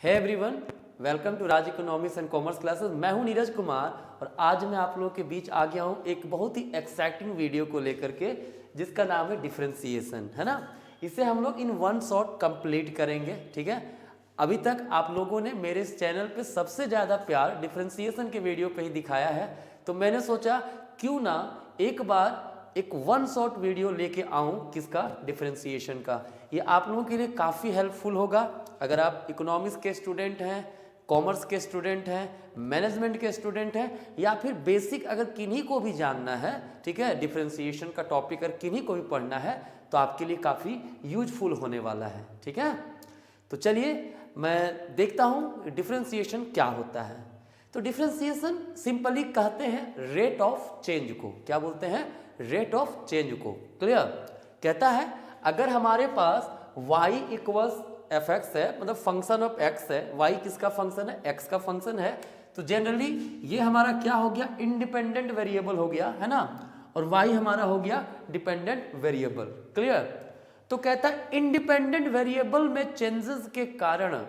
Hey everyone, welcome to Raj economics and commerce classes. मैं हूं नीरज कुमार और आज मैं आप लोगों के बीच आ गया हूं एक बहुत ही एक्साइटिंग वीडियो को लेकर के, जिसका नाम है डिफरेंशिएशन, है ना। इसे हम लोग इन वन शॉट कंप्लीट करेंगे, ठीक है। अभी तक आप लोगों ने मेरे इस चैनल पे सबसे ज़्यादा प्यार डिफरेंशिएशन के वीडियो पे ही दिखाया है, तो मैंने सोचा क्यों ना एक बार एक वन शॉट वीडियो लेके आऊं किसका, डिफरेंशिएशन का। ये आप लोगों के लिए काफ़ी हेल्पफुल होगा अगर आप इकोनॉमिक्स के स्टूडेंट हैं, कॉमर्स के स्टूडेंट हैं, मैनेजमेंट के स्टूडेंट हैं, या फिर बेसिक अगर किन्हीं को भी जानना है, ठीक है, डिफरेंशिएशन का टॉपिक अगर किन्हीं को भी पढ़ना है तो आपके लिए काफ़ी यूजफुल होने वाला है, ठीक है। तो चलिए मैं देखता हूँ डिफरेंशिएशन क्या होता है। तो डिफरेंशिएशन सिंपली कहते हैं रेट ऑफ चेंज को। क्या बोलते हैं? रेट ऑफ चेंज को। क्लियर? कहता है अगर हमारे पास y इक्वल्स एफ एक्स है, मतलब फंक्शन ऑफ x है, y किसका फंक्शन है? x का फंक्शन है, तो जनरली ये हमारा क्या हो गया? इंडिपेंडेंट वेरिएबल हो गया, है ना, और y हमारा हो गया डिपेंडेंट वेरिएबल। क्लियर? तो कहता है इंडिपेंडेंट वेरिएबल में चेंजेस के कारण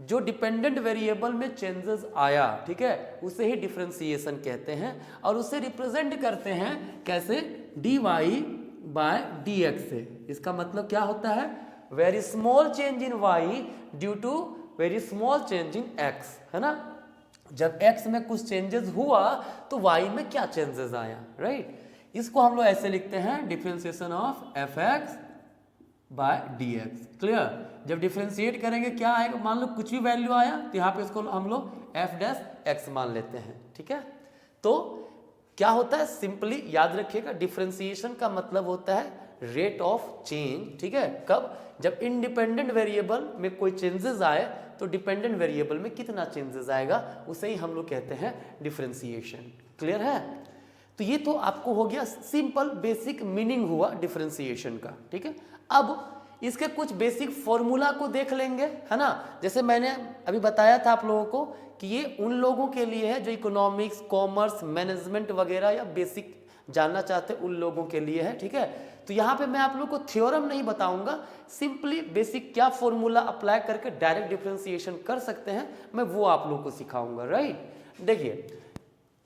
जो डिपेंडेंट वेरिएबल में चेंजेस आया, ठीक है, उसे ही डिफरेंशिएशन कहते हैं और उसे रिप्रेजेंट करते हैं कैसे? dy बाय dx से। इसका मतलब क्या होता है? Very small change in y due to very small change in x, है ना। जब x में कुछ चेंजेस हुआ तो y में क्या चेंजेस आया, राइट। इसको हम लोग ऐसे लिखते हैं differentiation of F X by D X. Clear? जब डिफरेंशिएट करेंगे क्या आएगा? मान लो कुछ भी वैल्यू आया तो यहाँ पे इसको हम लोग एफ डैश एक्स मान लेते हैं, ठीक है। तो क्या होता है? सिंपली याद रखिएगा, डिफरेंशिएशन का मतलब होता है रेट ऑफ चेंज, ठीक है। कब? जब इंडिपेंडेंट वेरिएबल में कोई चेंजेस आए तो डिपेंडेंट वेरिएबल में कितना चेंजेस आएगा, उसे ही हम लोग कहते हैं डिफरेंशिएशन। क्लियर है? तो ये तो आपको हो गया सिंपल बेसिक मीनिंग हुआ डिफरेंशिएशन का, ठीक है। अब इसके कुछ बेसिक फॉर्मूला को देख लेंगे, है ना। जैसे मैंने अभी बताया था आप लोगों को कि ये उन लोगों के लिए है जो इकोनॉमिक्स, कॉमर्स, मैनेजमेंट वगैरह या बेसिक जानना चाहते हैं, उन लोगों के लिए है, ठीक है। तो यहाँ पे मैं आप लोगों को थ्योरम नहीं बताऊंगा, सिंपली बेसिक क्या फॉर्मूला अप्लाई करके डायरेक्ट डिफरेंशिएशन कर सकते हैं, मैं वो आप लोगों को सिखाऊंगा, राइट। देखिए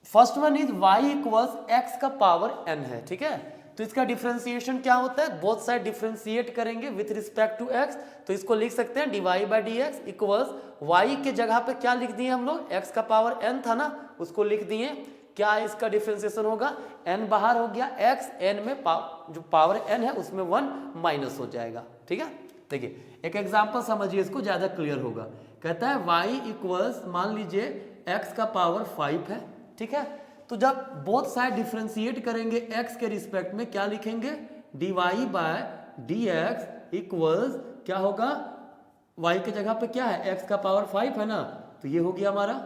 first one is y equals x का पावर n है, ठीक है। तो इसका डिफरेंशिएशन क्या होता है? बोथ साइड डिफरेंशिएट करेंगे विथ रिस्पेक्ट टू x, तो इसको लिख सकते हैं dy by D x equals y के जगह पे क्या लिख दिए हम लोग? x का पावर n था ना, उसको लिख दिए। क्या इसका डिफरेंशिएशन होगा? n बाहर हो गया, x n में जो पावर n है उसमें 1 माइनस हो जाएगा, ठीक है। देखिए एक एग्जाम्पल समझिए, इसको ज्यादा क्लियर होगा। कहता है y इक्वल्स, मान लीजिए x का पावर 5 है, ठीक है। तो जब बोथ साइड डिफरेंशिएट करेंगे x के रिस्पेक्ट में क्या लिखेंगे? dy by D x equals क्या होगा? y के जगह पे क्या है? x का पावर 5 है ना, तो ये हो गया हमारा,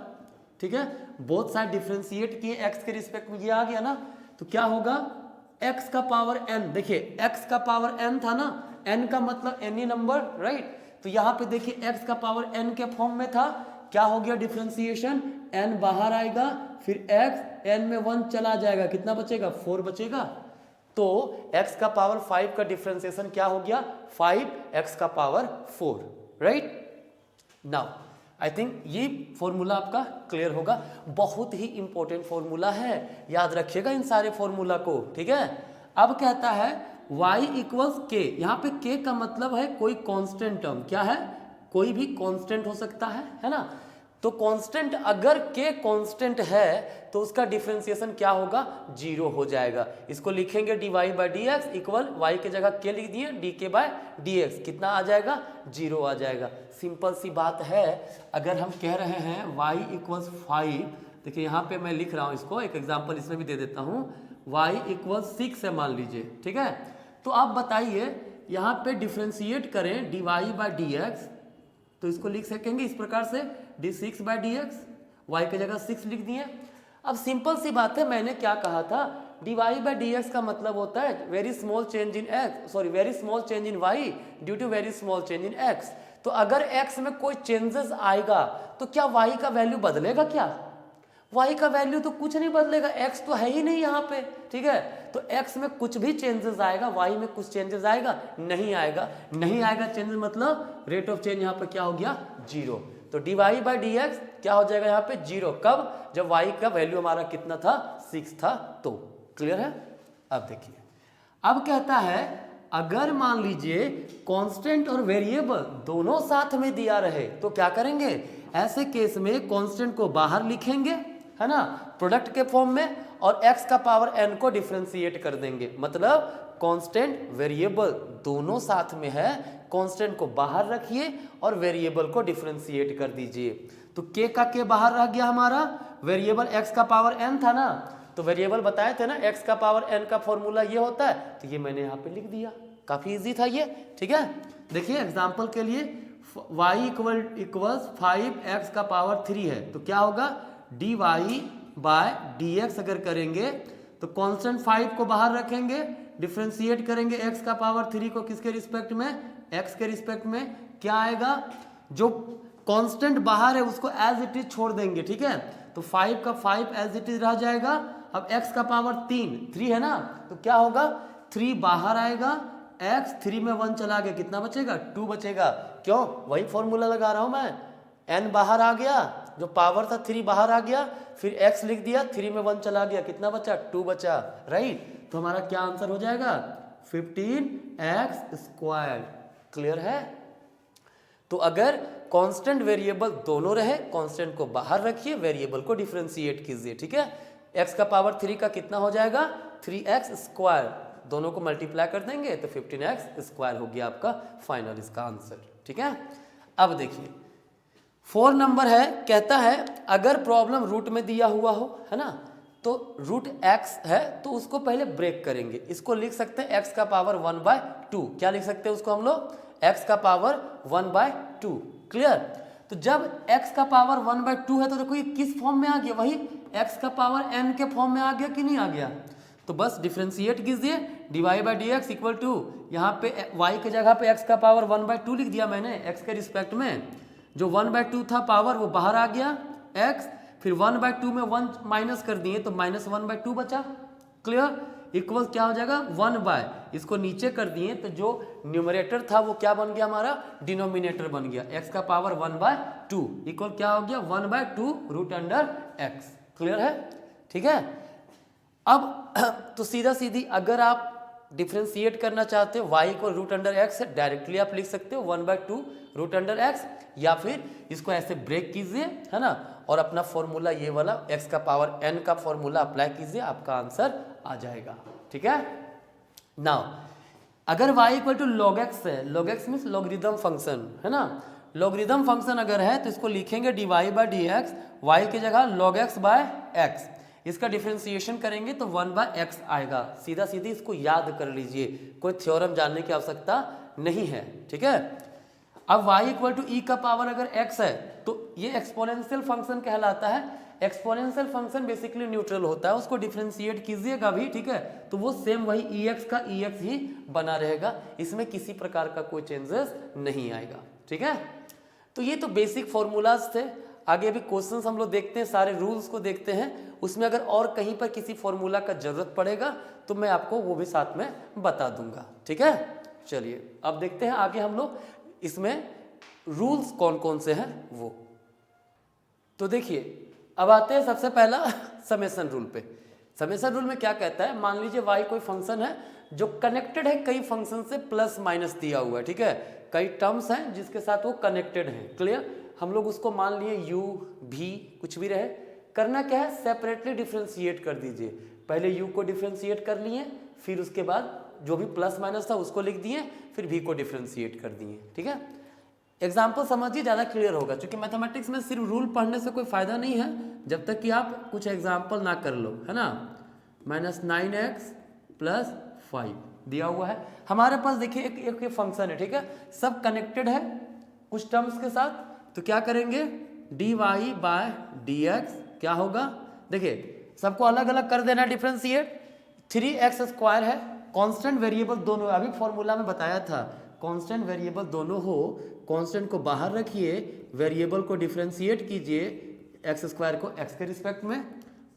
ठीक है। बोथ साइड डिफरेंशिएट किए x के रिस्पेक्ट में, ये आ गया ना, तो क्या होगा? x का पावर n, देखिए x का पावर n था ना, n का मतलब एनी नंबर, राइट। तो यहाँ पे देखिए x का पावर n के फॉर्म में था, क्या हो गया डिफरेंशिएशन? n बाहर आएगा, फिर x n में 1 चला जाएगा, कितना बचेगा? 4 बचेगा। तो x का पावर 5 का डिफरेंशिएशन क्या हो गया? 5x का power 4, right. Now I think ये फॉर्मूला आपका क्लियर होगा, बहुत ही इंपॉर्टेंट फॉर्मूला है, याद रखिएगा इन सारे फॉर्मूला को, ठीक है। अब कहता है y इक्वल्स k, यहाँ पे k का मतलब है कोई कांस्टेंट टर्म। क्या है? कोई भी कांस्टेंट हो सकता है ना। तो कांस्टेंट, अगर k कांस्टेंट है तो उसका डिफरेंशिएशन क्या होगा? 0 हो जाएगा। इसको लिखेंगे dy by D X equal y के जगह k लिख दिए, dk बाय डी एक्स, कितना आ जाएगा? 0 आ जाएगा। सिंपल सी बात है। अगर हम कह रहे हैं y इक्वल्स 5, देखिए यहाँ पे मैं लिख रहा हूँ इसको, एक एग्जाम्पल इसमें भी दे देता हूँ। y इक्वल्स 6 है मान लीजिए, ठीक है। तो आप बताइए यहाँ पे डिफरेंशिएट करें dy बाई डी एक्स, तो इसको लिख सकेंगे इस प्रकार से d6 by D X, Y की जगह 6 लिख दिए। अब सिंपल सी बात है, मैंने क्या कहा था? dy बाई डी एक्स का मतलब होता है very small change in x, sorry very small change in y due to very small change in x। तो अगर x में कोई चेंजेस आएगा तो क्या y का वैल्यू बदलेगा? क्या y का वैल्यू तो कुछ नहीं बदलेगा, x तो है ही नहीं यहाँ पे, ठीक है। तो x में कुछ भी चेंजेस आएगा, y में कुछ चेंजेस आएगा? नहीं आएगा। नहीं आएगा चेंजेस, मतलब रेट ऑफ चेंज यहाँ पे क्या हो गया? 0। तो D Y by D X क्या हो जाएगा यहाँ पे 0। कब? जब y का वैल्यू हमारा कितना था 6 था तो। क्लियर है? अब देखिए, अब कहता है अगर मान लीजिए कांस्टेंट और वेरिएबल दोनों साथ में दिया रहे तो क्या करेंगे? ऐसे केस में कांस्टेंट को बाहर लिखेंगे, है ना, प्रोडक्ट के फॉर्म में, और x का पावर n को डिफरेंशिएट कर देंगे। मतलब कांस्टेंट वेरिएबल दोनों साथ में है, कांस्टेंट को बाहर रखिए और वेरिएबल को डिफरेंशिएट कर दीजिए। तो k का k बाहर रह गया हमारा, वेरिएबल x का पावर n था ना, तो वेरिएबल बताए थे ना x का पावर n का फॉर्मूला ये होता है, तो ये मैंने यहाँ पे लिख दिया। काफी इजी था ये, ठीक है। देखिए एग्जांपल के लिए y इक्वल्स 5x का पावर 3 है, तो क्या होगा? dy बाय dx अगर करेंगे तो कांस्टेंट 5 को बाहर रखेंगे, डिफरेंशिएट करेंगे x का पावर 3 को किसके रिस्पेक्ट में? x के रिस्पेक्ट में। क्या आएगा? जो कांस्टेंट बाहर है उसको एज इट इज छोड़ देंगे, ठीक है। तो 5 का 5 एज इट इज रह जाएगा। अब x का पावर 3 है ना, तो क्या होगा? 3 बाहर आएगा, x 3 में 1 चला गया, कितना बचेगा? 2 बचेगा। क्यों? वही फॉर्मूला लगा रहा हूं मैं। n बाहर आ गया, जो पावर था 3 बाहर आ गया, फिर x लिख दिया, 3 में 1 चला गया, कितना बचा? 2 बचा, राइट। तो हमारा क्या आंसर हो जाएगा? 15x²। क्लियर है? तो अगर कांस्टेंट वेरिएबल दोनों रहे, कांस्टेंट को बाहर रखिए, वेरिएबल को डिफरेंशिएट कीजिए, ठीक है। x का पावर 3 का कितना हो जाएगा? 3x²। दोनों को मल्टीप्लाई कर देंगे तो 15x² हो गया आपका फाइनल इसका आंसर, ठीक है। अब देखिए 4 नंबर है, कहता है अगर प्रॉब्लम रूट में दिया हुआ हो, है ना, तो रूट x है तो उसको पहले ब्रेक करेंगे। इसको लिख सकते हैं x का पावर 1/2। क्या लिख सकते हैं उसको हम लोग? x का पावर 1/2। क्लियर? तो जब x का पावर 1/2 है तो देखो ये किस फॉर्म में आ गया? वही x का पावर n के फॉर्म में आ गया कि नहीं आ गया? तो बस डिफरेंशिएट कीजिए, dy by D X equal to, यहाँ पे y के जगह पे x का पावर 1/2 लिख दिया मैंने x के रिस्पेक्ट में। जो 1/2 था पावर वो बाहर आ गया x, फिर 1/2 में 1 माइनस कर दिए तो -1/2 बचा। क्लियर? इक्वल क्या हो जाएगा? 1/, इसको नीचे कर दिए तो जो न्यूमरेटर था वो क्या बन गया हमारा? डिनोमिनेटर बन गया। x का पावर 1/2 इक्वल क्या हो गया? 1/2 रूट अंडर x। क्लियर है? ठीक है। अब तो सीधा सीधी अगर आप डिफरेंशिएट करना चाहते हो y को रूट अंडर x है, डायरेक्टली आप लिख सकते हो 1/2 रूट अंडर x, या फिर इसको ऐसे ब्रेक कीजिए, है ना, और अपना फॉर्मूला ये वाला x का पावर n का फॉर्मूला अप्लाई कीजिए, आपका आंसर आ जाएगा। ठीक है। नाउ अगर y equal to log x है, log x means logarithm function, है ना, लॉगरिदम फंक्शन अगर है तो इसको लिखेंगे dy by D X, Y की जगह log x बाय x, इसका डिफरेंशिएशन करेंगे तो 1/x आएगा। सीधा सीधी इसको याद कर लीजिए, कोई थ्योरम जानने की आवश्यकता नहीं है। ठीक है। अब y इक्वल टू ई का पावर अगर x है तो ये एक्सपोनेंशियल फंक्शन कहलाता है। एक्सपोनेंशियल फंक्शन बेसिकली न्यूट्रल होता है, उसको डिफरेंशिएट कीजिएगा भी, ठीक है, तो वो सेम वही ex का ex ही बना रहेगा, इसमें किसी प्रकार का कोई चेंजेस नहीं आएगा। ठीक है। तो ये तो बेसिक फॉर्मूलाज थे। आगे भी क्वेश्चंस हम लोग देखते हैं, सारे रूल्स को देखते हैं, उसमें अगर और कहीं पर किसी फॉर्मूला का जरूरत पड़ेगा तो मैं आपको वो भी साथ में बता दूंगा। ठीक है। चलिए अब देखते हैं आगे हम लोग इसमें रूल्स कौन कौन से हैं वो। तो देखिए अब आते हैं सबसे पहला समेशन रूल पे। समेशन रूल में क्या कहता है, मान लीजिए y कोई फंक्शन है जो कनेक्टेड है कई फंक्शन से, प्लस माइनस दिया हुआ है, ठीक है, कई टर्म्स हैं जिसके साथ वो कनेक्टेड हैं। क्लियर। हम लोग उसको मान लिए u v कुछ भी रहे, करना क्या है, सेपरेटली डिफरेंशिएट कर दीजिए। पहले u को डिफरेंशिएट कर लिए, फिर उसके बाद जो भी प्लस माइनस था उसको लिख दिए, फिर v को डिफरेंशिएट कर दिए। ठीक है। एग्जाम्पल समझिए, ज़्यादा क्लियर होगा, क्योंकि मैथमेटिक्स में सिर्फ रूल पढ़ने से कोई फायदा नहीं है जब तक कि आप कुछ एग्जाम्पल ना कर लो, है ना। -9x + 5 दिया हुआ है हमारे पास। देखिए एक फंक्शन है, ठीक है, सब कनेक्टेड है कुछ टर्म्स के साथ, तो क्या करेंगे, dy बाय डी एक्स क्या होगा, देखिए सबको अलग अलग कर देना डिफरेंशिएट। 3x² है, कांस्टेंट वेरिएबल दोनों, अभी फॉर्मूला में बताया था, कांस्टेंट वेरिएबल दोनों हो, कांस्टेंट को बाहर रखिए, वेरिएबल को डिफरेंशिएट कीजिए, x² को x के रिस्पेक्ट में,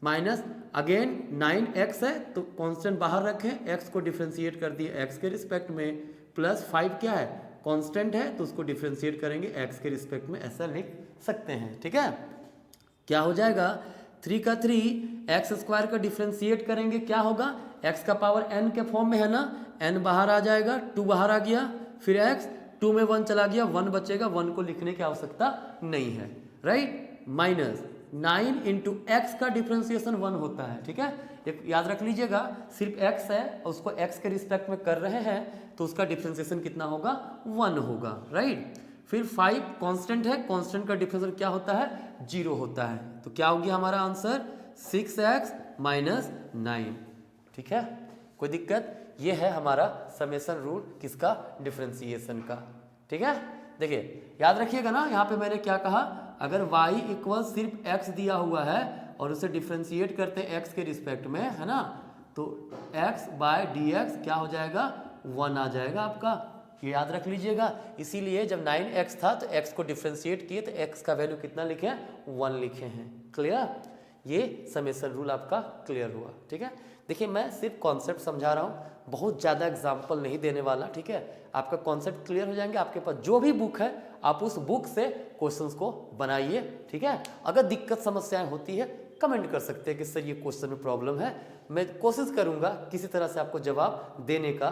माइनस अगेन 9x है तो कांस्टेंट बाहर रखें, x को डिफरेंशिएट कर दिए x के रिस्पेक्ट में, प्लस 5 क्या है, कांस्टेंट है तो उसको डिफरेंशिएट करेंगे एक्स के रिस्पेक्ट में, ऐसा लिख सकते हैं। ठीक है, क्या हो जाएगा 3 का 3 एक्स स्क्वायर का डिफरेंशिएट करेंगे, क्या होगा एक्स का पावर n के फॉर्म में है ना, n बाहर आ जाएगा, 2 बाहर आ गया, फिर x 2 में 1 चला गया, 1 बचेगा, 1 को लिखने की आवश्यकता नहीं है, राइट। माइनस 9 इंटू एक्स का डिफरेंशिएशन 1 होता है। ठीक है, एक याद रख लीजिएगा, सिर्फ x है और उसको x के रिस्पेक्ट में कर रहे हैं तो उसका डिफरेंशिएशन कितना होगा 1 होगा, राइट। फिर 5 कांस्टेंट है, कांस्टेंट का डिफरेंशिएशन क्या होता है 0 होता है, तो क्या हो गया हमारा आंसर 6x माइनस 9। ठीक है, कोई दिक्कत, ये है हमारा समेशन रूल किसका डिफरेंशिएशन का। ठीक है, देखिए याद रखिएगा ना, यहाँ पे मैंने क्या कहा, अगर y इक्वल सिर्फ x दिया हुआ है और उसे डिफरेंशिएट करते हैं x के रिस्पेक्ट में, है ना, तो x बाय dx क्या हो जाएगा 1 आ जाएगा आपका, ये याद रख लीजिएगा। इसीलिए जब 9x था तो x को डिफरेंशिएट किए तो x का वैल्यू कितना लिखे हैं 1 लिखे हैं। क्लियर, ये समेशन रूल आपका क्लियर हुआ। ठीक है, देखिए मैं सिर्फ कॉन्सेप्ट समझा रहा हूँ, बहुत ज़्यादा एग्जाम्पल नहीं देने वाला। ठीक है, आपका कॉन्सेप्ट क्लियर हो जाएंगे, आपके पास जो भी बुक है आप उस बुक से क्वेश्चंस को बनाइए। ठीक है, अगर दिक्कत समस्याएं होती है कमेंट कर सकते हैं कि सर ये क्वेश्चन में प्रॉब्लम है, मैं कोशिश करूंगा किसी तरह से आपको जवाब देने का,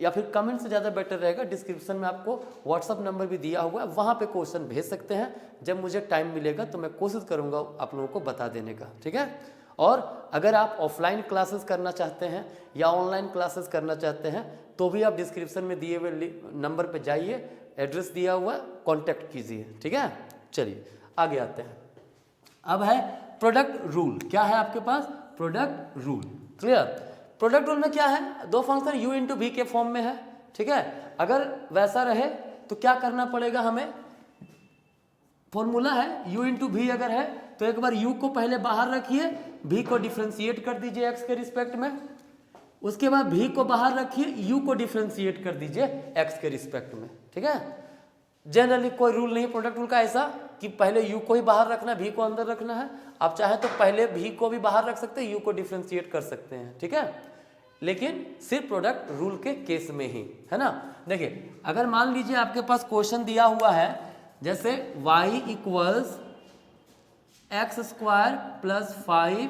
या फिर कमेंट से ज़्यादा बेटर रहेगा, डिस्क्रिप्शन में आपको व्हाट्सअप नंबर भी दिया हुआ है, वहाँ पे क्वेश्चन भेज सकते हैं। जब मुझे टाइम मिलेगा तो मैं कोशिश करूँगा आप लोगों को बता देने का। ठीक है, और अगर आप ऑफलाइन क्लासेस करना चाहते हैं या ऑनलाइन क्लासेस करना चाहते हैं तो भी आप डिस्क्रिप्शन में दिए हुए नंबर पे जाइए, एड्रेस दिया हुआ, कांटेक्ट कीजिए। ठीक है, चलिए आगे आते हैं। अब है प्रोडक्ट रूल, क्या है आपके पास product rule. Clear, product rule में क्या है, दो फंक्शन u इंटू वी के फॉर्म में है। ठीक है, अगर वैसा रहे तो क्या करना पड़ेगा हमें, फॉर्मूला है u इंटू वी अगर है तो एक बार u को पहले बाहर रखिए, v को डिफरेंशिएट कर दीजिए x के रिस्पेक्ट में, उसके बाद v को बाहर रखिए, u को डिफरेंशिएट कर दीजिए x के रिस्पेक्ट में। ठीक है, जनरली कोई रूल नहीं प्रोडक्ट रूल का ऐसा कि पहले u को ही बाहर रखना है, v को अंदर रखना है। आप चाहे तो पहले v को भी बाहर रख सकते हैं, u को डिफरेंशिएट कर सकते हैं। ठीक है, लेकिन सिर्फ प्रोडक्ट रूल के केस में ही, है ना। देखिए अगर मान लीजिए आपके पास क्वेश्चन दिया हुआ है जैसे y equals X square plus 5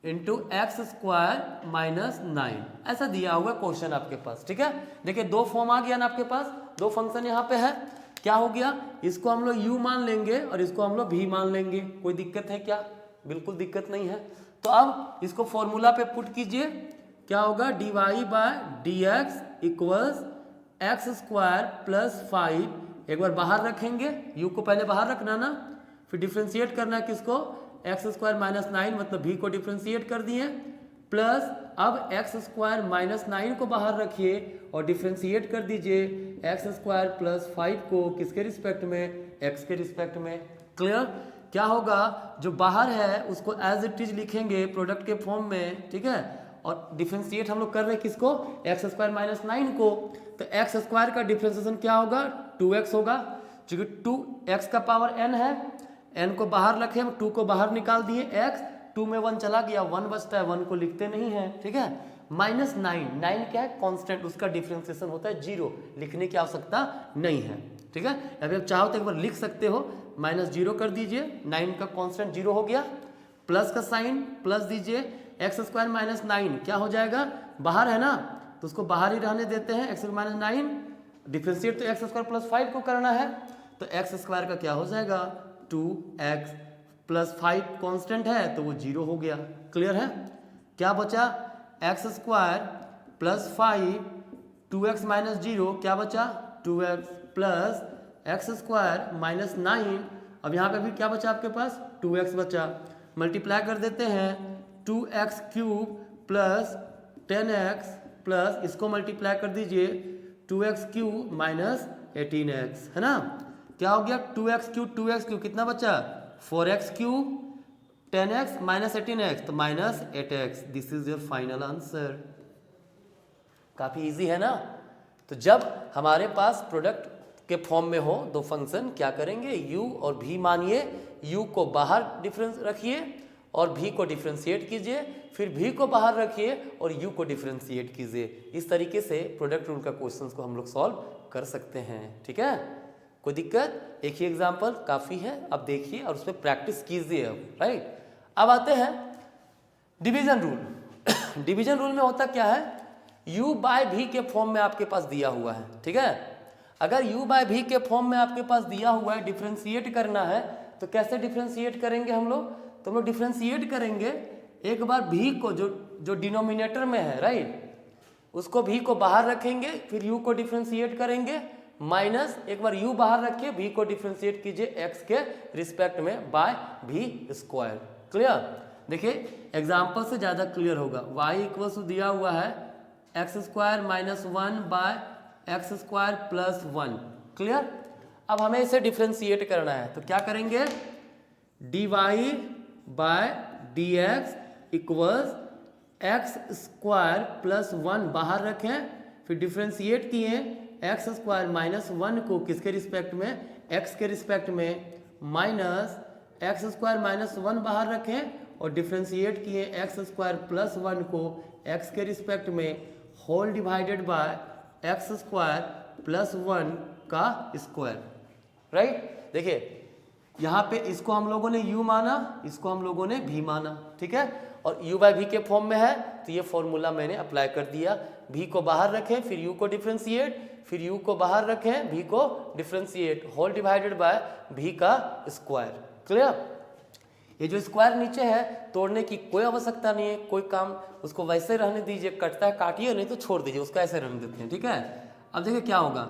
into x square minus 9, ऐसा दिया हुआ क्वेश्चन आपके पास। ठीक है, देखिए दो फॉर्म आ गया ना आपके पास, दो फंक्शन यहाँ पे है, क्या हो गया, इसको हम लोग u मान लेंगे और इसको हम लोग v मान लेंगे। कोई दिक्कत है क्या, बिल्कुल दिक्कत नहीं है। तो अब इसको फॉर्मूला पे पुट कीजिए, क्या होगा dy by dx equals X square plus 5, एक बार बाहर रखेंगे, u को पहले बाहर रखना ना, फिर डिफ्रेंशिएट करना है किसको, एक्स स्क्वायर माइनस 9 मतलब v को डिफ्रेंशिएट कर दिए, प्लस अब एक्स स्क्वायर माइनस 9 को बाहर रखिए और डिफ्रेंशिएट कर दीजिए एक्स स्क्वायर प्लस 5 को किसके रिस्पेक्ट में, x के रिस्पेक्ट में। क्लियर, क्या होगा जो बाहर है उसको एज इट इज लिखेंगे प्रोडक्ट के फॉर्म में। ठीक है, और डिफ्रेंशिएट हम लोग कर रहे हैं किसको, एक्स स्क्वायर माइनस 9 को, तो एक्स स्क्वायर का डिफ्रेंशिएशन क्या होगा 2x होगा, क्योंकि 2x का पावर n है, n को बाहर रखे, हम 2 को बाहर निकाल दिए, x 2 में 1 चला गया, 1 बचता है, 1 को लिखते नहीं है। ठीक है, माइनस 9 क्या है कांस्टेंट, उसका डिफरेंशिएशन होता है 0, लिखने की आवश्यकता नहीं है। ठीक है, अभी आप चाहो तो एक बार लिख सकते हो, माइनस 0 कर दीजिए, 9 का कांस्टेंट 0 हो गया, प्लस का साइन प्लस दीजिए, एक्स स्क्वायर माइनस 9 क्या हो जाएगा, बाहर है ना तो उसको बाहर ही रहने देते हैं, एक्स माइनस 9, डिफरेंशिएट तो एक्स स्क्वायर प्लस 5 को करना है, तो एक्स स्क्वायर का क्या हो जाएगा 2x प्लस 5 कॉन्स्टेंट है तो वो 0 हो गया। क्लियर है, क्या बचा x square plus 5 2x minus 0 क्या बचा 2x plus x square minus 9, अब यहाँ पे भी क्या बचा आपके पास 2x बचा, मल्टीप्लाई कर देते हैं 2x cube plus 10x plus इसको मल्टीप्लाई कर दीजिए 2x क्यूब माइनस 18x, है ना, क्या हो गया 2x क्यूब कितना बचा 4x cube 10x minus 18x तो minus 8x, this is your final answer. काफी इजी है ना। तो जब हमारे पास प्रोडक्ट के फॉर्म में हो दो फंक्शन, क्या करेंगे u और v मानिए, u को बाहर डिफरेंस रखिए और v को डिफरेंशिएट कीजिए, फिर v को बाहर रखिए और u को डिफरेंशिएट कीजिए। इस तरीके से प्रोडक्ट रूल का क्वेश्चंस को हम लोग सॉल्व कर सकते हैं। ठीक है, कोई दिक्कत? एक ही एग्जाम्पल काफ़ी है, अब देखिए और उस पर प्रैक्टिस कीजिए अब, राइट। अब आते हैं डिवीजन रूल। डिवीजन रूल में होता क्या है, u बाय भी के फॉर्म में आपके पास दिया हुआ है। ठीक है, अगर u बाय भी के फॉर्म में आपके पास दिया हुआ है, डिफ्रेंशिएट करना है, तो कैसे डिफ्रेंशिएट करेंगे हम लोग? तो हम लोग डिफ्रेंशिएट करेंगे, एक बार भी को जो डिनोमिनेटर में है, राइट, उसको भी को बाहर रखेंगे, फिर u को डिफ्रेंशिएट करेंगे, माइनस एक बार u बाहर रखिए, v को डिफ्रेंशिएट कीजिए x के रिस्पेक्ट में बाय v स्क्वायर। क्लियर? देखिए एग्जाम्पल से ज़्यादा क्लियर होगा। y इक्वल टू दिया हुआ है X square minus 1 by X square plus 1। Clear? अब हमें इसे डिफ्रेंशिएट करना है, तो क्या करेंगे, dy by D x equals X square plus 1 बाहर रखें, फिर डिफ्रेंशिएट किए एक्स स्क्वायर माइनस 1 को किसके रिस्पेक्ट में, x के रिस्पेक्ट में, माइनस एक्स स्क्वायर माइनस 1 बाहर रखें और डिफ्रेंशिएट किए एक्स स्क्वायर प्लस 1 को x के रिस्पेक्ट में, whole divided by X square plus 1 का स्क्वायर। राइट? देखिए यहाँ पे इसको हम लोगों ने u माना, इसको हम लोगों ने v माना। ठीक है, और u बाय v के फॉर्म में है, तो ये फॉर्मूला मैंने अप्लाई कर दिया। v को बाहर रखें, फिर u को डिफ्रेंशिएट, फिर u को बाहर रखें, v को differentiate, whole divided by v का स्क्वायर। क्लियर? ये जो स्क्वायर नीचे है तोड़ने की कोई आवश्यकता नहीं है, कोई काम, उसको वैसे रहने दीजिए, कटता है काटिए, नहीं तो छोड़ दीजिए, उसको ऐसे रहने देते हैं। ठीक है, अब देखिए क्या होगा,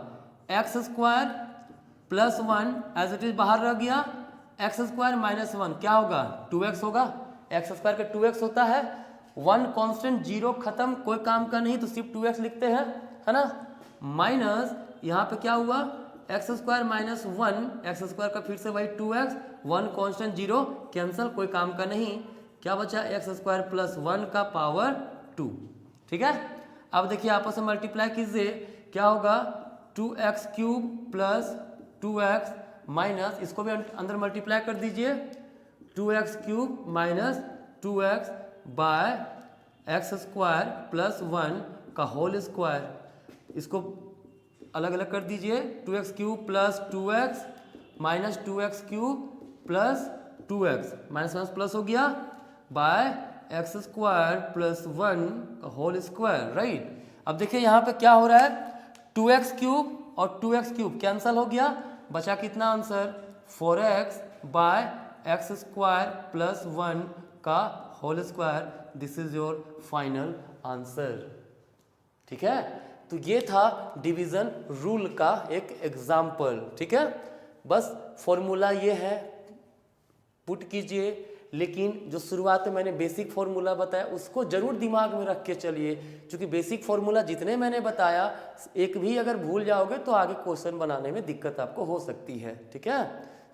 X square plus 1 as it is बाहर रह गया, एक्स स्क्वायर माइनस 1 क्या होगा, 2x होगा। एक्स स्क्वायर का 2x होता है, 1 कांस्टेंट, 0 खत्म, कोई काम का नहीं, तो सिर्फ 2x लिखते हैं, है ना। माइनस यहाँ पे क्या हुआ, x square minus 1, x square का फिर से वही 2x, 1 कांस्टेंट, 0 कैंसिल, कोई काम का नहीं, क्या बचा, एक्स स्क्वायर प्लस 1 का पावर 2। ठीक है, अब देखिए आपस में मल्टीप्लाई कीजिए, क्या होगा, 2x cube plus 2x minus, इसको भी अंदर मल्टीप्लाई कर दीजिए, 2x cube minus 2x by X square plus 1 का होल स्क्वायर, इसको अलग अलग कर दीजिए, 2x cube plus 2x minus 2x cube plus 2x minus minus plus हो गया, बाय एक्स स्क्वायर प्लस 1 का होल स्क्वायर। राइट? अब देखिए यहाँ पे क्या हो रहा है, 2x क्यूब और 2x क्यूब कैंसल हो गया, बचा कितना answer, 4x by X square plus 1 का whole square. This is your final answer. ठीक है, तो ये था डिवीजन रूल का एक एग्जाम्पल। ठीक है, बस फॉर्मूला ये है, पुट कीजिए, लेकिन जो शुरुआत में मैंने बेसिक फॉर्मूला बताया उसको जरूर दिमाग में रख के चलिए, क्योंकि बेसिक फॉर्मूला जितने मैंने बताया एक भी अगर भूल जाओगे तो आगे क्वेश्चन बनाने में दिक्कत आपको हो सकती है। ठीक है,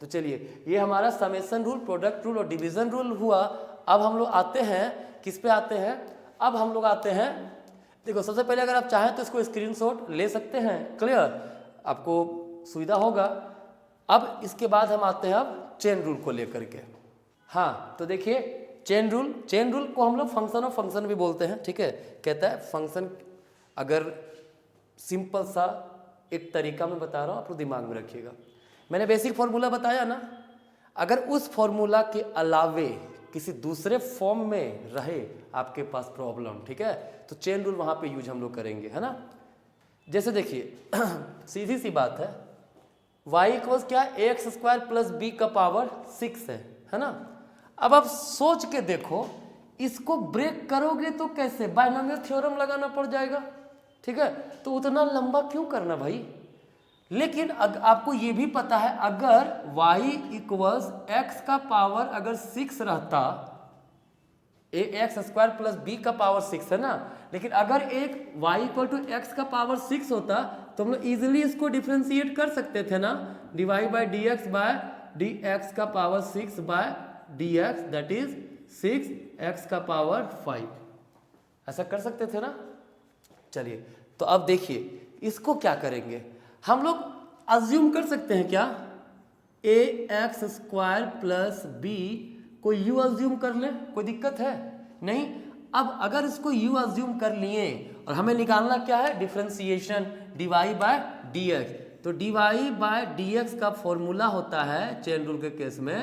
तो चलिए ये हमारा समेशन रूल, प्रोडक्ट रूल और डिवीजन रूल हुआ। अब हम लोग आते हैं किस पे आते हैं, अब हम लोग आते हैं, देखो सबसे पहले अगर आप चाहें तो इसको स्क्रीनशॉट ले सकते हैं, क्लियर, आपको सुविधा होगा। अब इसके बाद हम आते हैं अब चेन रूल को लेकर के। हाँ, तो देखिए चेन रूल को हम लोग फंक्शन ऑफ फंक्शन भी बोलते हैं। ठीक है, कहता है फंक्शन, अगर सिंपल सा एक तरीका मैं बता रहा हूँ, आप लोग दिमाग में रखिएगा। मैंने बेसिक फॉर्मूला बताया ना, अगर उस फॉर्मूला के अलावे किसी दूसरे फॉर्म में रहे आपके पास प्रॉब्लम, ठीक है, तो चेन रूल वहाँ पे यूज हम लोग करेंगे, है ना। जैसे देखिए सीधी सी बात है, y इक्वल्स क्या, एक्स स्क्वायर प्लस बी का पावर 6 है ना। अब आप सोच के देखो, इसको ब्रेक करोगे तो कैसे, बाइनोमियल थ्योरम लगाना पड़ जाएगा। ठीक है, तो उतना लंबा क्यों करना भाई। लेकिन आपको ये भी पता है, अगर y इक्वल्स एक्स का पावर अगर 6 रहता, एक्स स्क्वायर प्लस बी का पावर 6 है ना, लेकिन अगर एक y इक्वल टू एक्स का पावर 6 होता तो हम लोग इजिली इसको डिफ्रेंशिएट कर सकते थे ना, divide by D x by D x का power 6 by D x, that is 6x का पावर 5, ऐसा कर सकते थे ना। चलिए, तो अब देखिए इसको क्या करेंगे, हम लोग अज्यूम कर सकते हैं क्या, ए एक्स स्क्वायर प्लस बी को यू अज्यूम कर ले, कोई दिक्कत है नहीं। अब अगर इसको यू अज्यूम कर लिए और हमें निकालना क्या है, डिफरेंशिएशन, dy बाय dx। तो dy बाय dx का फॉर्मूला होता है चेन रूल के केस में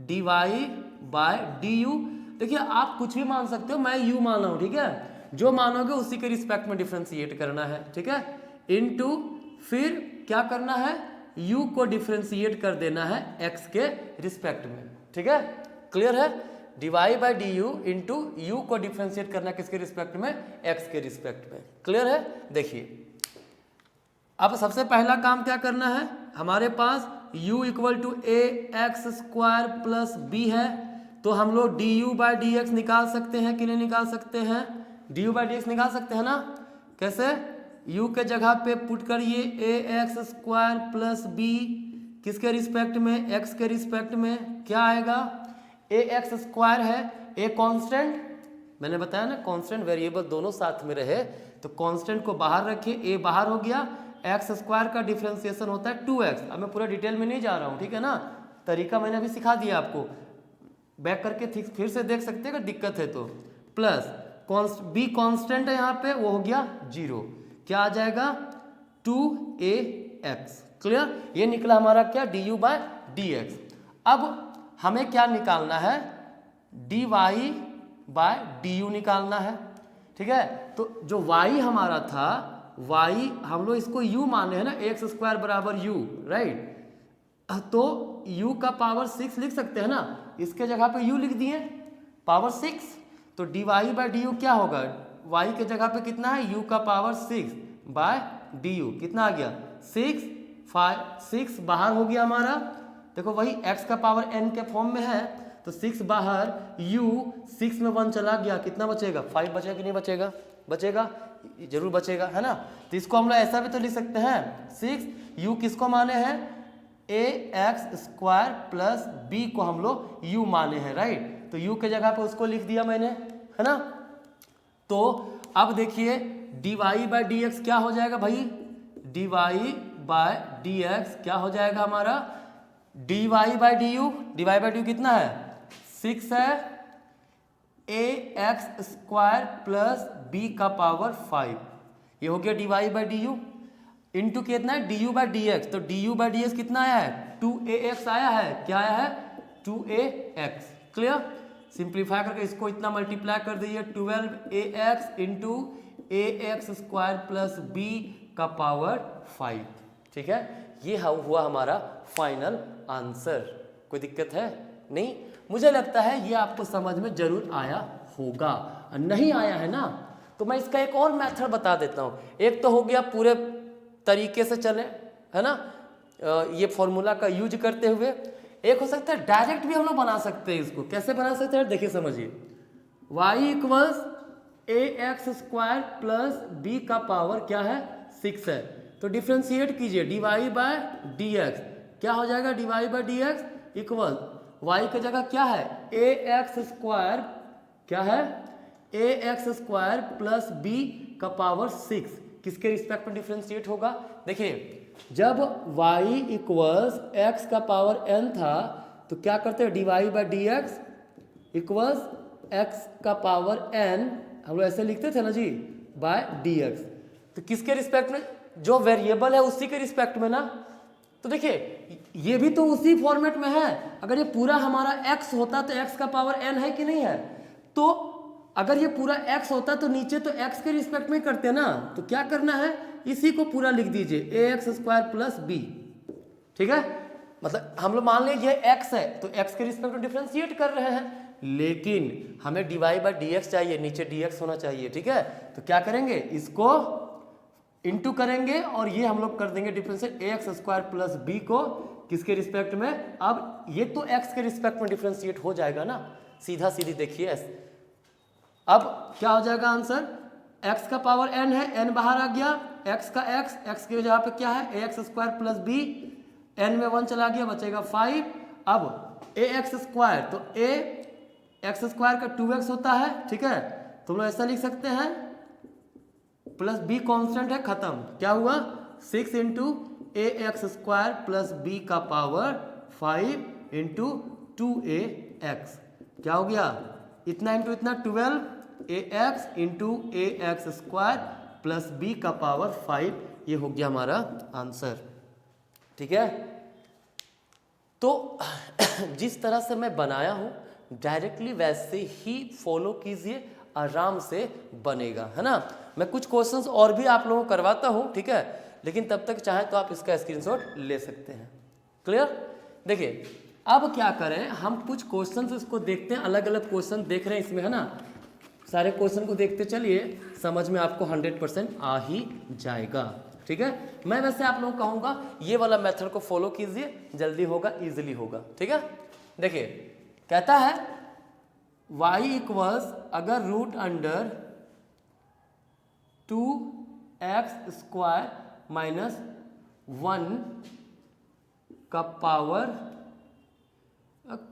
dy बाय du। देखिए आप कुछ भी मान सकते हो, मैं u मान रहा हूँ, ठीक है, जो मानोगे उसी के रिस्पेक्ट में डिफरेंशिएट करना है, ठीक है, इनटू फिर क्या करना है, u को डिफरेंशिएट कर देना है x के रिस्पेक्ट में, ठीक है, क्लियर है। dy by d u into you को डिफ्रेंशिएट करना किसके रिस्पेक्ट में, x के रिस्पेक्ट में, क्लियर है। देखिए अब सबसे पहला काम क्या करना है, हमारे पास u equal to A x square plus B है, तो हम लोग D you by D X निकाल सकते हैं कि नहीं निकाल सकते हैं, D you by D X निकाल सकते हैं ना। कैसे, u के जगह पे पुट करिए ए एक्स स्क्वायर प्लस बी किसके रिस्पेक्ट में, x के रिस्पेक्ट में, क्या आएगा, ए एक्स स्क्वायर है, ए कांस्टेंट, मैंने बताया ना कांस्टेंट वेरिएबल दोनों साथ में रहे तो कांस्टेंट को बाहर रखिए, ए बाहर हो गया, एक्स स्क्वायर का डिफरेंशिएशन होता है 2x। अब मैं पूरा डिटेल में नहीं जा रहा हूँ, ठीक है ना, तरीका मैंने अभी सिखा दिया आपको, बैक करके फिर से देख सकते हैं अगर दिक्कत है तो। प्लस बी कांस्टेंट है यहाँ पे, वो हो गया 0, क्या आ जाएगा 2ax, क्लियर। ये निकला हमारा क्या, D U by D X. अब हमें क्या निकालना है, dy बाय डी यू निकालना है, ठीक है। तो जो y हमारा था, y हम लोग इसको u माने हैं ना, एक्स स्क्वायर बराबर u, राइट, तो u का पावर 6 लिख सकते हैं ना, इसके जगह पे u लिख दिए पावर 6, तो dy बाई डी यू क्या होगा, y के जगह पे कितना है, u का पावर 6 बाय डी यू, कितना आ गया 6, 6 बाहर हो गया हमारा, देखो वही x का पावर n के फॉर्म में है, तो 6 बाहर, u 6 में 1 चला गया, कितना बचेगा 5 बचेगा कि नहीं बचेगा, बचेगा, जरूर बचेगा, है ना। तो इसको हम लोग ऐसा भी तो लिख सकते हैं 6, u किसको माने हैं, ए एक्स स्क्वायर प्लस बी को हम लोग u माने हैं, राइट, तो u के जगह पे उसको लिख दिया मैंने, है ना। तो अब देखिए dy बाई डी एक्स क्या हो जाएगा भाई, dy बाय डी एक्स क्या हो जाएगा हमारा, dy by d u, dy by d u कितना है 6 है, a x square plus b का पावर 5, ये हो गया dy by d u, into कितना है d you by D x, तो d you by D x कितना आया है 2ax आया है, क्या आया है 2ax, क्लियर। सिंप्लीफाई करके इसको इतना मल्टीप्लाई कर दीजिए, 12ax इंटू ए एक्स स्क्वायर प्लस बी का पावर 5, ठीक है, ये हुआ हमारा फाइनल आंसर। कोई दिक्कत है नहीं, मुझे लगता है ये आपको समझ में जरूर आया होगा, नहीं आया है ना तो मैं इसका एक और मेथड बता देता हूँ। एक तो हो गया पूरे तरीके से चले, है ना, ये फॉर्मूला का यूज करते हुए, एक हो सकता है डायरेक्ट भी हम लोग बना सकते हैं। इसको कैसे बना सकते हैं, देखिए समझिए, y equals a x square plus b का पावर क्या है 6 है, तो डिफ्रेंशिएट कीजिए dy बाय डी एक्स, क्या हो जाएगा dy by D X equal y के जगह क्या है ए एक्स स्क्वायर, क्या है a x square plus b का पावर 6, किसके रिस्पेक्ट में डिफ्रेंशिएट होगा। देखिए जब y इक्वल्स x का पावर n था तो क्या करते हैं dy by D x equals x का पावर n, हम लोग ऐसे लिखते थे ना जी, बाय डी एक्स, तो किसके रिस्पेक्ट में, जो वेरिएबल है उसी के रिस्पेक्ट में ना। तो देखिए ये भी तो उसी फॉर्मेट में है, अगर ये पूरा हमारा x होता तो x का पावर n है कि नहीं है, तो अगर ये पूरा x होता तो नीचे तो x के रिस्पेक्ट में करते ना, तो क्या करना है इसी को पूरा लिख दीजिए ए एक्स स्क्वायर प्लस बी, ठीक है, मतलब हम लोग मान लीजिए x है तो x के रिस्पेक्ट में डिफरेंशिएट कर रहे हैं, लेकिन हमें dy बाई डी एक्स चाहिए, नीचे dx होना चाहिए, ठीक है, तो क्या करेंगे इसको इंटू करेंगे और ये हम लोग कर देंगे डिफरेंशिएट ए एक्स स्क्वायर प्लस बी को किसके रिस्पेक्ट में, अब ये तो x के रिस्पेक्ट में डिफरेंशिएट हो जाएगा ना, सीधा सीधी देखिए। अब क्या हो जाएगा आंसर, x का पावर n है, n बाहर आ गया, x का x के जगह पे क्या है a x square plus b, n में 1 चला गया बचेगा 5, अब ए एक्स स्क्वायर तो ए एक्स स्क्वायर का 2x होता है, ठीक है, तो हम लोग ऐसा लिख सकते हैं प्लस बी कांस्टेंट है, खत्म, क्या हुआ 6 इंटू ए एक्स स्क्वायर प्लस बी का पावर 5 इंटू 2ax, क्या हो गया इतना इंटू इतना 12, ए एक्स इंटू ए एक्स स्क्वायर प्लस बी का पावर 5, ये हो गया हमारा आंसर। ठीक है, तो जिस तरह से मैं बनाया हूँ डायरेक्टली वैसे ही फॉलो कीजिए, आराम से बनेगा, है ना। मैं कुछ क्वेश्चंस और भी आप लोगों को करवाता हूँ, ठीक है, लेकिन तब तक चाहे तो आप इसका स्क्रीनशॉट ले सकते हैं। क्लियर। देखिए अब क्या करें, हम कुछ क्वेश्चंस इसको देखते हैं, अलग अलग क्वेश्चन देख रहे हैं इसमें, है ना। सारे क्वेश्चन को देखते चलिए, समझ में आपको 100% आ ही जाएगा। ठीक है, मैं वैसे आप लोगों को कहूँगा ये वाला मेथड को फॉलो कीजिए, जल्दी होगा, इजीली होगा। ठीक है, देखिए कहता है y इक्वल्स, अगर root under 2x square minus 1 का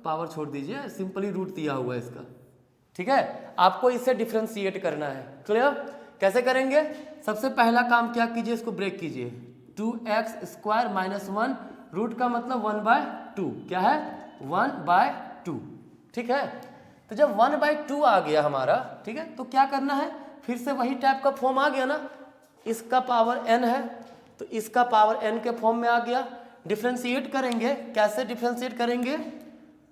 पावर छोड़ दीजिए, सिंपली रूट दिया हुआ है इसका। ठीक है, आपको इसे डिफ्रेंशिएट करना है। क्लियर, कैसे करेंगे? सबसे पहला काम क्या कीजिए, इसको ब्रेक कीजिए। 2x स्क्वायर माइनस 1, रूट का मतलब 1/2, क्या है 1/2। ठीक है, तो जब 1/2 आ गया हमारा, ठीक है, तो क्या करना है, फिर से वही टाइप का फॉर्म आ गया ना, इसका पावर n है तो इसका पावर n के फॉर्म में आ गया। डिफ्रेंशिएट करेंगे, कैसे डिफ्रेंशिएट करेंगे,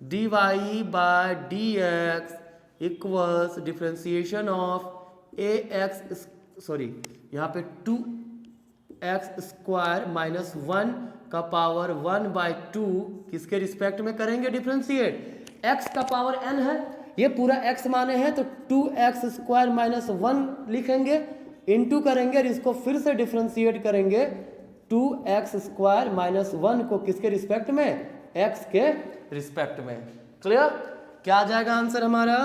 dy by dx equals differentiation of यहाँ पे 2x स्क्वायर माइनस 1 का पावर 1/2 किसके रिस्पेक्ट में करेंगे डिफ्रेंशिएट, x का पावर n है, ये पूरा x माने हैं तो 2x स्क्वायर माइनस 1 लिखेंगे, इनटू करेंगे और इसको फिर से डिफ्रेंशिएट करेंगे 2x स्क्वायर माइनस 1 को किसके रिस्पेक्ट में, x के रिस्पेक्ट में। क्लियर, क्या आ जाएगा आंसर हमारा,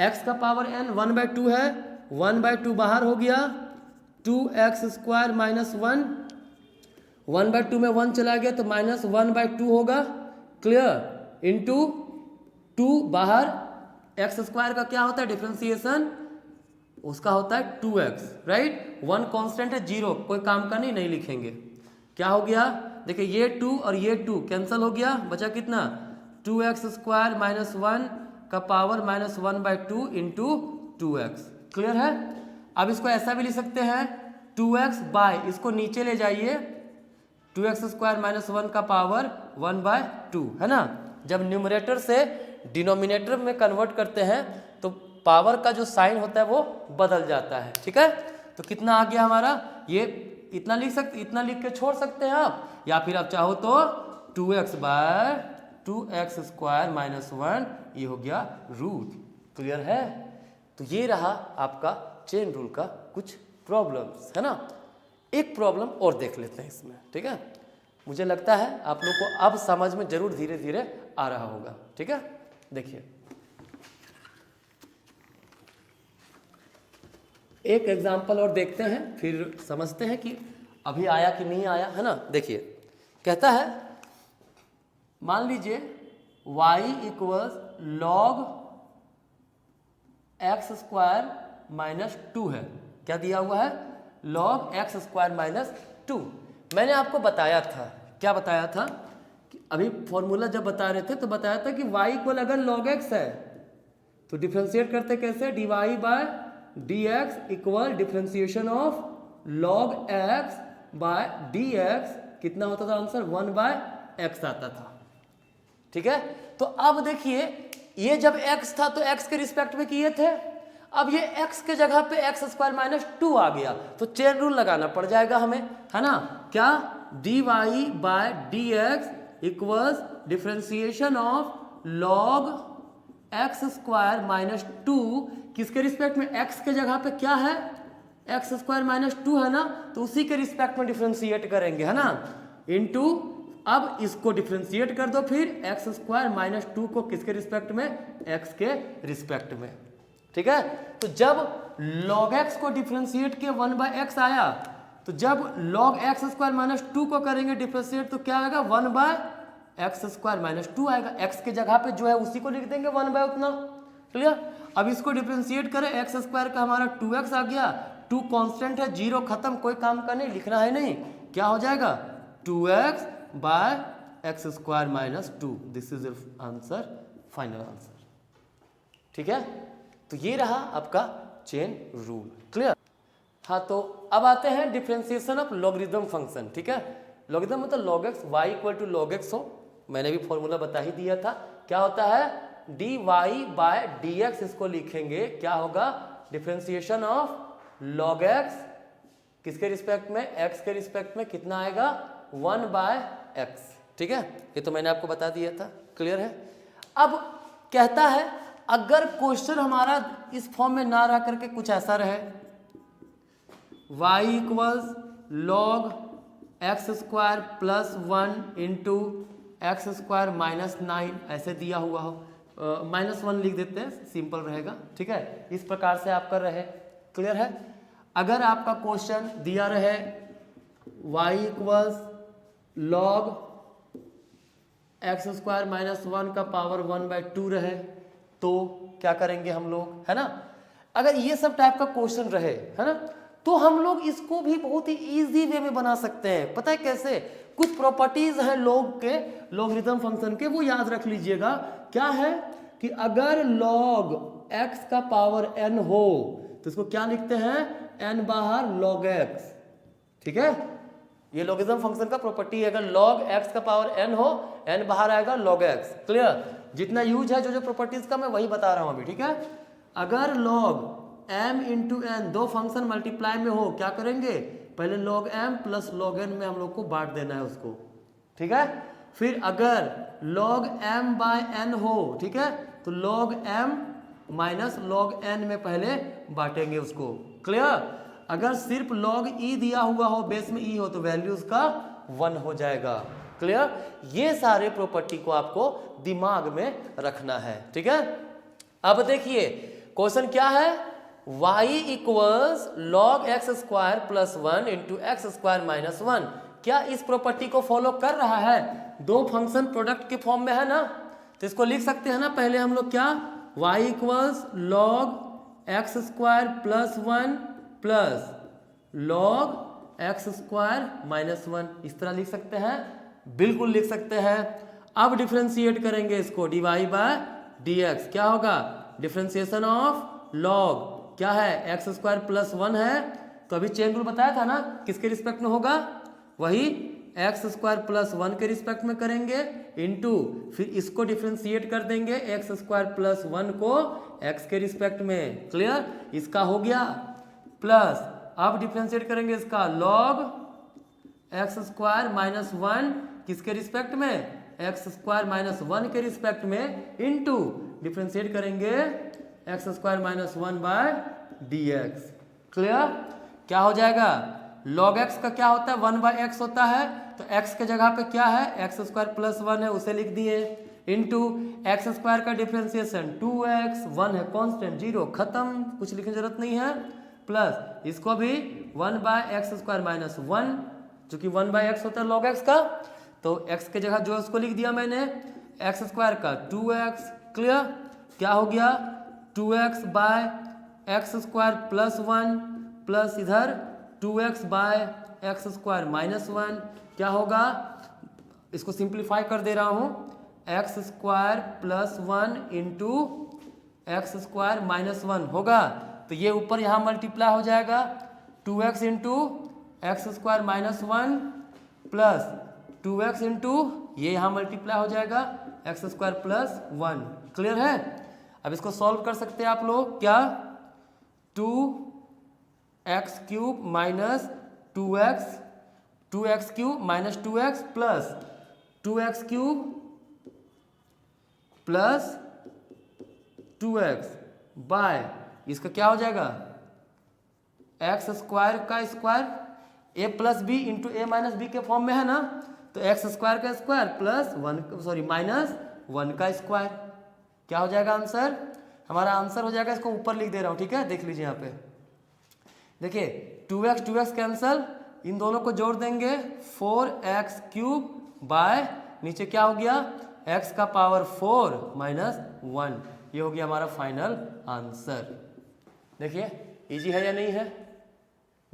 x का पावर n 1/2 है, 1/2 बाहर हो गया, 2x स्क्वायर माइनस 1, 1/2 में 1 चला गया तो माइनस 1/2 होगा। क्लियर, इंटू 2 बाहर, x स्क्वायर का क्या होता है डिफ्रेंशिएशन, उसका होता है 2x, राइट। 1 कांस्टेंट है, 0 कोई काम का नहीं लिखेंगे। क्या हो गया, देखिए ये 2 और ये 2 कैंसिल हो गया, बचा कितना 2x स्क्वायर माइनस 1 का power minus 1/2 into 2x। Clear है, अब इसको ऐसा भी लिख सकते हैं 2x बाय, इसको नीचे ले जाइए, 2x स्क्वायर माइनस 1 का पावर 1/2, है ना। जब न्यूमरेटर से डिनोमिनेटर में कन्वर्ट करते हैं तो पावर का जो साइन होता है वो बदल जाता है। ठीक है, तो कितना आ गया हमारा, ये इतना लिख सकते, इतना लिख के छोड़ सकते हैं आप, या फिर आप चाहो तो 2x bye 2x square minus 1, ये हो गया रूट। क्लियर है, तो ये रहा आपका चेन रूल का कुछ प्रॉब्लम्स, है ना। एक प्रॉब्लम और देख लेते हैं इसमें। ठीक है, मुझे लगता है आप लोग को अब समझ में जरूर धीरे धीरे आ रहा होगा। ठीक है, देखिए एक एग्जाम्पल और देखते हैं, फिर समझते हैं कि अभी आया कि नहीं आया, है ना। देखिए कहता है, मान लीजिए y equals log x square minus 2 है, क्या दिया हुआ है, log x स्क्वायर माइनस 2। मैंने आपको बताया था, क्या बताया था कि अभी फॉर्मूला जब बता रहे थे तो बताया था कि y इक्वल अगर log x है तो डिफ्रेंशिएट करते कैसे, dy by dx equal differentiation of log x by dx, कितना होता था आंसर 1/x आता था। ठीक है, तो अब देखिए ये जब x था तो x के रिस्पेक्ट में किए थे, अब ये x के जगह पे x स्क्वायर माइनस 2 आ गया तो चेन रूल लगाना पड़ जाएगा हमें, है ना। क्या, dy by dx equals differentiation of log x square minus 2 किसके रिस्पेक्ट में, x के जगह पे क्या है, x स्क्वायर माइनस 2 है ना, तो उसी के रिस्पेक्ट में डिफ्रेंशिएट करेंगे, है ना, इनटू, अब इसको डिफ्रेंशिएट कर दो फिर x स्क्वायर माइनस 2 को किसके रिस्पेक्ट में, x के रिस्पेक्ट में। ठीक है, तो जब log x को डिफ्रेंशिएट किया 1/x आया, तो जब log x स्क्वायर माइनस 2 को करेंगे डिफ्रेंशिएट तो क्या आएगा 1/x स्क्वायर माइनस 2 आएगा, x के जगह पे जो है उसी को लिख देंगे 1/ उतना। क्लियर, अब इसको डिफ्रेंशिएट करें, x स्क्वायर का हमारा 2x आ गया, 2 कांस्टेंट है, 0 खत्म, कोई काम का नहीं, लिखना है नहीं, क्या हो जाएगा 2x by x square minus 2, this is answer, final answer. ठीक है, तो ये रहा आपका चेन रूल। क्लियर? हाँ, तो अब आते हैं डिफरेंशिएशन ऑफ लॉगरिथम फंक्शन। ठीक है, लॉगरिथम मतलब log x y equal to log x हो, मैंने भी फॉर्मूला बता ही दिया था। क्या होता है? dy बाय dx, इसको लिखेंगे क्या होगा? डिफरेंशिएशन ऑफ log x किसके रिस्पेक्ट में? x के रिस्पेक्ट में कितना आएगा? 1 बाय x। ठीक है, ये तो मैंने आपको बता दिया था। क्लियर है? अब कहता है अगर क्वेश्चन हमारा इस फॉर्म में ना रह करके कुछ ऐसा रहे, y equals log x square plus 1 into x square minus 9 ऐसे दिया हुआ हो, -1 लिख देते हैं, सिंपल रहेगा। ठीक है, इस प्रकार से आपका रहे। क्लियर है? अगर आपका क्वेश्चन दिया रहे y equals log x square minus 1 का पावर 1/2 रहे, तो क्या करेंगे हम लोग, है ना? अगर ये सब टाइप का क्वेश्चन रहे, है ना, तो हम लोग इसको भी बहुत ही इजी वे में बना सकते हैं। पता है कैसे? कुछ प्रॉपर्टीज है लॉगरिथम फंक्शन के, वो याद रख लीजिएगा। क्या है कि अगर log x का पावर n हो तो इसको क्या लिखते हैं? n बाहर log x। ठीक है, ये लॉगरिथम फंक्शन का प्रॉपर्टी है। अगर log x का पावर n हो, n बाहर आएगा log x। क्लियर? जितना यूज है जो प्रॉपर्टीज का मैं वही बता रहा हूं अभी। ठीक है, अगर log m इंटू n दो फंक्शन मल्टीप्लाई में हो, क्या करेंगे? पहले log m plus log n में हम लोग को बांट देना है उसको। ठीक है, फिर अगर log m बाय n हो, ठीक है, तो log m minus log n में पहले बांटेंगे उसको। क्लियर? अगर सिर्फ log e दिया हुआ हो, बेस में e हो, तो वैल्यू उसका 1 हो जाएगा। क्लियर? ये सारे प्रॉपर्टी को आपको दिमाग में रखना है। ठीक है, अब देखिए क्वेश्चन क्या है? y equals log x square plus 1 into x square minus 1 क्या इस प्रॉपर्टी को फॉलो कर रहा है? दो फंक्शन प्रोडक्ट के फॉर्म में है ना, तो इसको लिख सकते हैं ना। पहले हम लोग क्या, y equals log x square plus 1 plus log x square minus 1, इस तरह लिख सकते हैं। बिल्कुल लिख सकते हैं। अब डिफ्रेंशिएट करेंगे इसको, dy बाय dx क्या होगा? डिफ्रेंशिएशन ऑफ log क्या है? x स्क्वायर प्लस 1 है, तो अभी चेन रूल बताया था ना, किसके रिस्पेक्ट में होगा? वही x स्क्वायर प्लस 1 के रिस्पेक्ट में करेंगे, इनटू फिर इसको डिफ्रेंशिएट कर देंगे x स्क्वायर प्लस 1 को x के रिस्पेक्ट में। क्लियर? इसका हो गया प्लस, अब डिफ्रेंशिएट करेंगे इसका log x स्क्वायर माइनस 1 किसके रिस्पेक्ट में? x स्क्वायर माइनस 1 के रिस्पेक्ट में, इनटू डिफ्रेंशिएट करेंगे X square minus 1 by dx। Clear? क्या हो जाएगा? log x का क्या होता है? 1 बाय x होता है, तो x के जगह पे क्या है? एक्स स्क्वायर प्लस 1 है, उसे लिख दिए, इनटू एक्स स्क्वायर का डिफरेंशिएशन 2x, 1 है कांस्टेंट, 0 खत्म, कुछ लिखने की जरूरत नहीं है, प्लस इसको भी 1 बाय एक्स स्क्वायर माइनस 1, चूंकि 1 बाय एक्स होता है log x का, तो x के जगह जो उसको लिख दिया मैंने, एक्स स्क्वायर का 2x। क्लियर? क्या हो गया? 2x by X square plus 1 plus इधर 2x by X square minus 1, क्या होगा? इसको सिंप्लीफाई कर दे रहा हूँ, x square plus 1 into x square minus 1 होगा, तो ये ऊपर यहाँ मल्टीप्लाई हो जाएगा, 2x into x square minus 1 plus 2x into ये यहाँ मल्टीप्लाई हो जाएगा एक्स स्क्वायर प्लस 1। क्लियर है? अब इसको सॉल्व कर सकते हैं आप लोग, क्या? 2x cube minus 2x cube minus 2x plus 2x cube plus 2x by इसका क्या हो जाएगा? एक्स स्क्वायर का square, a plus B into A minus B के फॉर्म में है ना, तो एक्स स्क्वायर का स्क्वायर प्लस माइनस 1 का स्क्वायर, क्या हो जाएगा आंसर? हमारा आंसर हो जाएगा, इसको ऊपर लिख दे रहा हूँ। ठीक है, देख लीजिए यहाँ पे, देखिए 2x कैंसल, इन दोनों को जोड़ देंगे 4x क्यूब बाय नीचे क्या हो गया? x का पावर 4 माइनस 1, ये हो गया हमारा फाइनल आंसर। देखिए इजी है या नहीं है?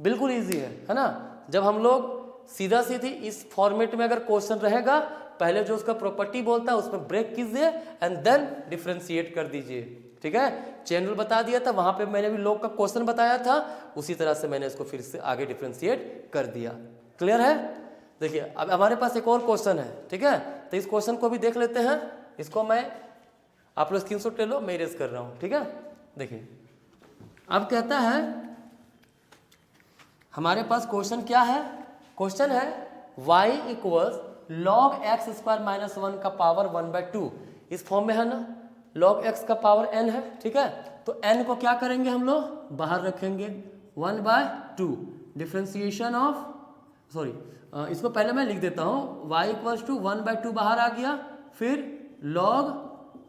बिल्कुल इजी है ना? जब हम लोग सीधा सीधी इस फॉर्मेट में अगर क्वेश्चन रहेगा, पहले जो उसका प्रॉपर्टी बोलता है उसमें ब्रेक कीजिए एंड देन डिफरेंशिएट कर दीजिए। ठीक है, चेन रूल बता दिया था, वहां पे मैंने भी लॉग का क्वेश्चन बताया था, उसी तरह से मैंने इसको फिर से आगे डिफ्रेंशिएट कर दिया। क्लियर है? देखिए अब हमारे पास एक और क्वेश्चन है, ठीक है, तो इस क्वेश्चन को भी देख लेते हैं। इसको मैं, आप लोग स्क्रीनशॉट ले लो, मैं इरेज कर रहा हूं, ठीक है। देखिए अब कहता है हमारे पास क्वेश्चन क्या है, क्वेश्चन है y equals log x square minus 1 का पावर 1/2, इस फॉर्म में है ना, log x का पावर n है, ठीक है। तो n को क्या करेंगे हम लोग, बाहर रखेंगे, 1/2 डिफ्रेंसिएशन ऑफ, सॉरी इसको पहले मैं लिख देता हूँ, y इक्वल्स टू 1/2 बाहर आ गया, फिर log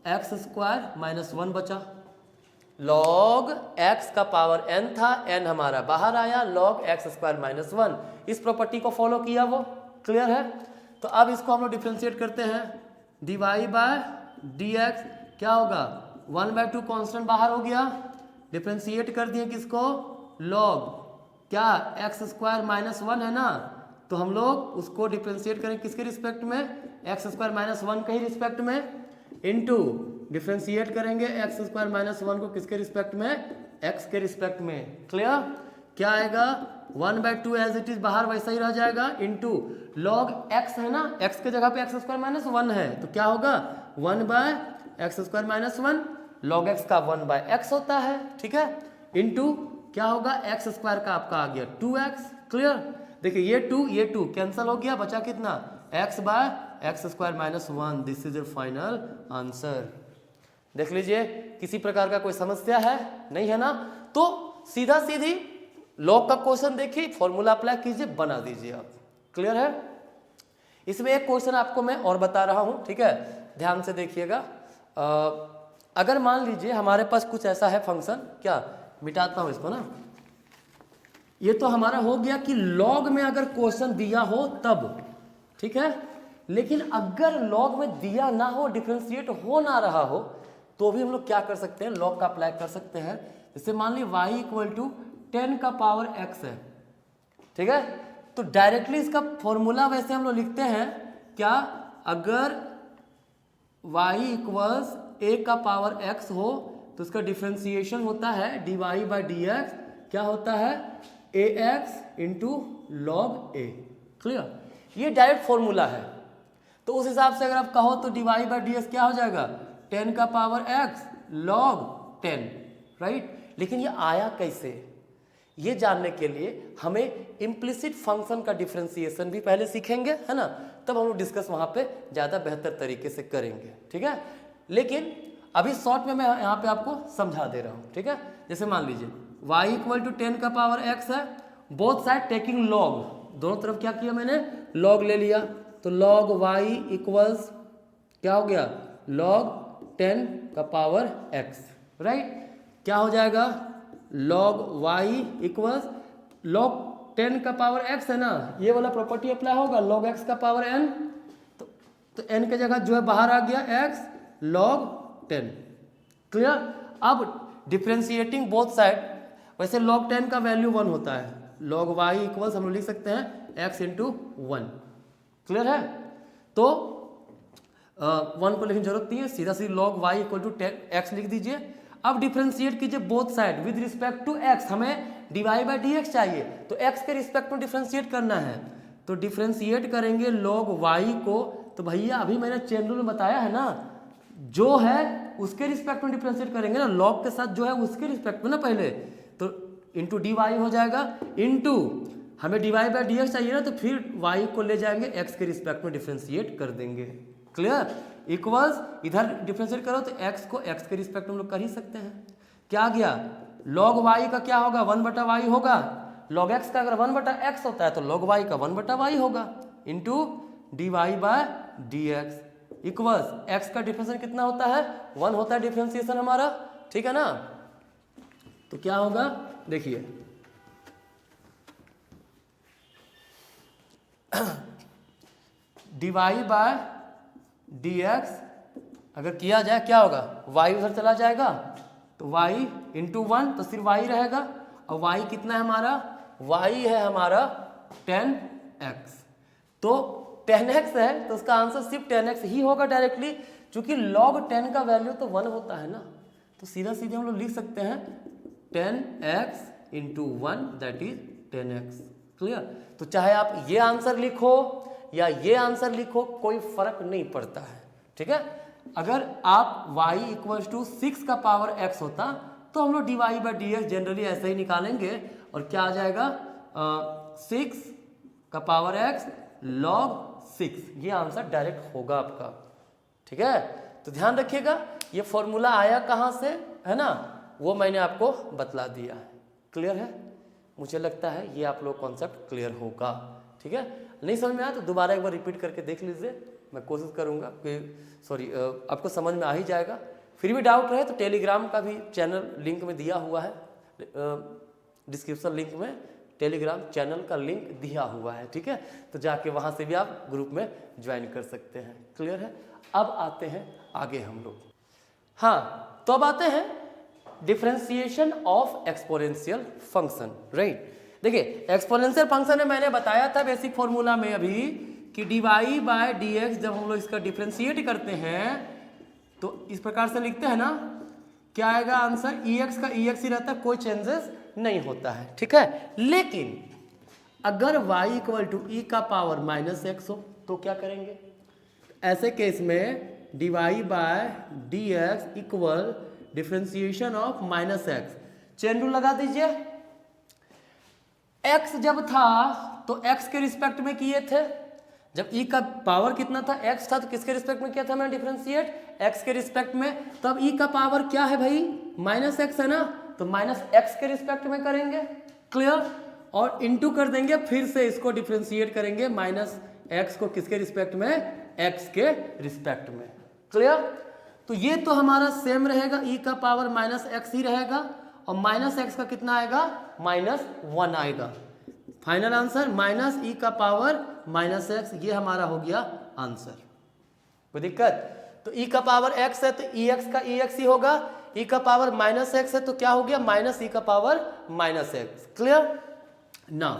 x स्क्वायर माइनस 1 बचा, log x का पावर n था, n हमारा बाहर आया, log x स्क्वायर माइनस 1, इस प्रॉपर्टी को फॉलो किया वो। क्लियर है? तो अब इसको हम लोग डिफ्रेंशिएट करते हैं, dy बाय dx क्या होगा, 1/2 कांस्टेंट बाहर हो गया, डिफ्रेंशिएट कर दिए किसको, log क्या x स्क्वायर माइनस 1 है ना, तो हम लोग उसको डिफ्रेंशिएट करें किसके रिस्पेक्ट में, x स्क्वायर माइनस 1 के ही रिस्पेक्ट में, इनटू डिफ्रेंशिएट करेंगे x स्क्वायर माइनस 1 को किसके रिस्पेक्ट में, x के रिस्पेक्ट में। क्लियर? क्या आएगा, 1/2 एज इट इज बाहर वैसा ही रह जाएगा, इनटू log x है ना, x के जगह पे x स्क्वायर माइनस 1 है, तो क्या होगा 1/x square minus 1, log x का 1/x होता है, ठीक है, इनटू क्या होगा, x स्क्वायर का आपका आ गया 2x। क्लियर? देखिए ये 2 कैंसिल हो गया, बचा कितना, x/x square minus 1, this is your final answer. देख लीजिए किसी प्रकार का कोई समस्या है नहीं है ना, तो सीधा सीधी लॉग का क्वेश्चन देखिए, फॉर्मूला अप्लाई कीजिए, बना दीजिए आप। क्लियर है? इसमें एक क्वेश्चन आपको मैं और बता रहा हूं, ठीक है, ध्यान से देखिएगा। अगर मान लीजिए हमारे पास कुछ ऐसा है फंक्शन, क्या मिटाता हूं इसको ना, ये तो हमारा हो गया कि लॉग में अगर क्वेश्चन दिया हो तब, ठीक है, लेकिन अगर लॉग में दिया ना हो, डिफरेंशिएट हो ना रहा हो, तो भी हम लोग क्या कर सकते हैं, लॉग का अप्लाई कर सकते हैं। जैसे मान ली y इक्वल टू 10 का पावर x है, ठीक है, तो डायरेक्टली इसका फॉर्मूला वैसे हम लोग लिखते हैं क्या, अगर y इक्वल्स a का पावर x हो तो इसका डिफ्रेंसिएशन होता है dy बाई dx, क्या होता है, ax into log a। Clear? ये डायरेक्ट फॉर्मूला है, तो उस हिसाब से अगर आप कहो तो dy बाई ds क्या हो जाएगा, 10 का पावर x log 10, राइट। लेकिन ये आया कैसे, ये जानने के लिए हमें इम्प्लिसिट फंक्शन का डिफरेंशिएशन भी पहले सीखेंगे, है ना, तब हम लोग डिस्कस वहां पे ज़्यादा बेहतर तरीके से करेंगे, ठीक है। लेकिन अभी शॉर्ट में मैं यहाँ पे आपको समझा दे रहा हूँ, ठीक है। जैसे मान लीजिए y इक्वल टू 10 का पावर x है, बोथ साइड टेकिंग log, दोनों तरफ क्या किया मैंने, log ले लिया, तो log y इक्वल्स क्या हो गया, log 10 का पावर x, राइट। क्या हो जाएगा, log y इक्वल्स log 10 का पावर x है ना, ये वाला प्रॉपर्टी अप्लाई होगा, log x का पावर n, तो n के जगह जो है बाहर आ गया x log 10। क्लियर? अब डिफ्रेंशिएटिंग बोथ साइड, वैसे log 10 का वैल्यू 1 होता है, log y इक्वल्स हम लोग लिख सकते हैं x इंटू 1। क्लियर है? तो 1 को लिखने की जरूरत नहीं है, सीधा सीधा log y equal to x लिख दीजिए। अब डिफ्रेंशिएट कीजिए both side with respect to x, हमें dy बाई dx चाहिए, तो x के रिस्पेक्ट में डिफ्रेंशिएट करना है, तो डिफ्रेंशिएट करेंगे log y को, तो भैया अभी मैंने चेन रूल में बताया है ना, जो है उसके रिस्पेक्ट में डिफ्रेंशिएट करेंगे ना, log के साथ जो है उसके रिस्पेक्ट में ना पहले, तो इंटू dy हो जाएगा, इंटू हमें dy बाई dx चाहिए ना, तो फिर y को ले जाएंगे x के रिस्पेक्ट में डिफ्रेंशिएट कर देंगे। क्लियर? इक्वल्स इधर डिफ्रेंशिएट करो तो x को x के रिस्पेक्ट में हम लोग कर ही सकते हैं। क्या आ गया, log y का क्या होगा, 1/y होगा, log x का अगर 1/x होता है तो log y का 1/y होगा, into dy by dx equals x का डिफ्रेंशिएशन कितना होता है, 1 होता है डिफ्रेंशिएशन हमारा, ठीक है ना। तो क्या होगा, देखिए dy बाय dx अगर किया जाए क्या होगा, y उधर चला जाएगा तो y इंटू 1, तो सिर्फ y रहेगा, और y कितना है हमारा, y है हमारा 10x, तो 10x है तो उसका आंसर सिर्फ 10x ही होगा डायरेक्टली, क्योंकि log 10 का वैल्यू तो 1 होता है ना, तो सीधा सीधे हम लोग लिख सकते हैं 10x into 1 that is 10x। Clear? तो चाहे आप ये आंसर लिखो या ये आंसर लिखो, कोई फर्क नहीं पड़ता है। ठीक है, अगर आप y इक्वल टू 6 का पावर x होता तो हम लोग dy by D x generally ऐसे ही निकालेंगे और क्या आ जाएगा 6 का पावर x log 6, ये आंसर डायरेक्ट होगा आपका। ठीक है, तो ध्यान रखिएगा ये फॉर्मूला आया कहाँ से, है ना, वो मैंने आपको बतला दिया है। क्लियर है? मुझे लगता है ये आप लोग कॉन्सेप्ट क्लियर होगा। ठीक है, नहीं समझ में आया तो दोबारा एक बार रिपीट करके देख लीजिए, मैं कोशिश करूँगा कि आपको समझ में आ ही जाएगा। फिर भी डाउट रहे तो टेलीग्राम का भी चैनल लिंक में दिया हुआ है, डिस्क्रिप्शन लिंक में टेलीग्राम चैनल का लिंक दिया हुआ है। ठीक है, तो जाके वहाँ से भी आप ग्रुप में ज्वाइन कर सकते हैं। क्लियर है? अब आते हैं आगे हम लोग। हाँ, तो अब आते हैं differentiation of exponential function. Right, देखिए एक्सपोनेंशियल फंक्शन है, मैंने बताया था बेसिक फॉर्मूला में अभी कि dy बाय डी एक्स जब हम लोग इसका डिफरेंशिएट करते हैं तो इस प्रकार से लिखते हैं ना, क्या आएगा आंसर, ex का ex ही रहता है, कोई चेंजेस नहीं होता है। ठीक है, लेकिन अगर y इक्वल टू ई का पावर माइनस एक्स हो तो क्या करेंगे? ऐसे केस में dy by D X equal differentiation of minus X, chain rule लगा दीजिए। x जब था तो x के रिस्पेक्ट में किए थे, जब e का पावर कितना था, x था, तो किसके रिस्पेक्ट में किया था मैंने डिफरेंशिएट, x के रिस्पेक्ट में। तब e का पावर क्या है भाई, माइनस एक्स है ना, तो माइनस एक्स के रिस्पेक्ट में करेंगे। क्लियर? और इनटू कर देंगे, फिर से इसको डिफरेंशिएट करेंगे माइनस एक्स को किसके रिस्पेक्ट में, x के रिस्पेक्ट में। क्लियर? तो ये तो हमारा सेम रहेगा, e का पावर माइनस एक्स ही रहेगा और माइनस एक्स का कितना आएगा, -1 आएगा। फाइनल आंसर माइनस ई का पावर माइनस एक्स, ये हमारा हो गया आंसर। कोई दिक्कत? तो ई का पावर एक्स है तो ई एक्स का ई एक्स ही होगा, ई का पावर माइनस एक्स है तो क्या हो गया, माइनस ई का पावर माइनस एक्स। क्लियर? ना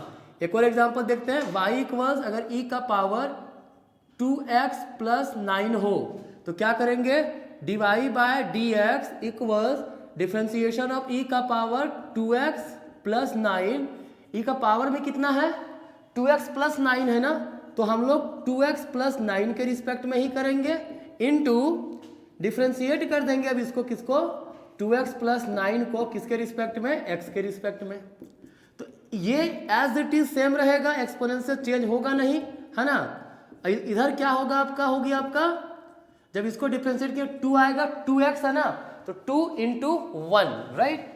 एक और एग्जांपल देखते हैं। y इक्वल्स अगर ई का पावर 2x प्लस 9 हो तो क्या करेंगे, dy by D x equals differentiation of e का पावर 2x प्लस 9, ई का पावर में कितना है, 2x प्लस 9 है ना, तो हम लोग 2x प्लस 9 के रिस्पेक्ट में ही करेंगे, इनटू डिफरेंशिएट कर देंगे अब इसको, किसको, 2x प्लस 9 को किसके रिस्पेक्ट में, x के रिस्पेक्ट में। तो ये एज इट इज सेम रहेगा, एक्सपोनेंशियल चेंज होगा नहीं, है ना। इधर क्या होगा आपका, होगी आपका जब इसको डिफरेंशिएट किया 2 आएगा, 2x है ना, तो 2 इंटू 1, राइट,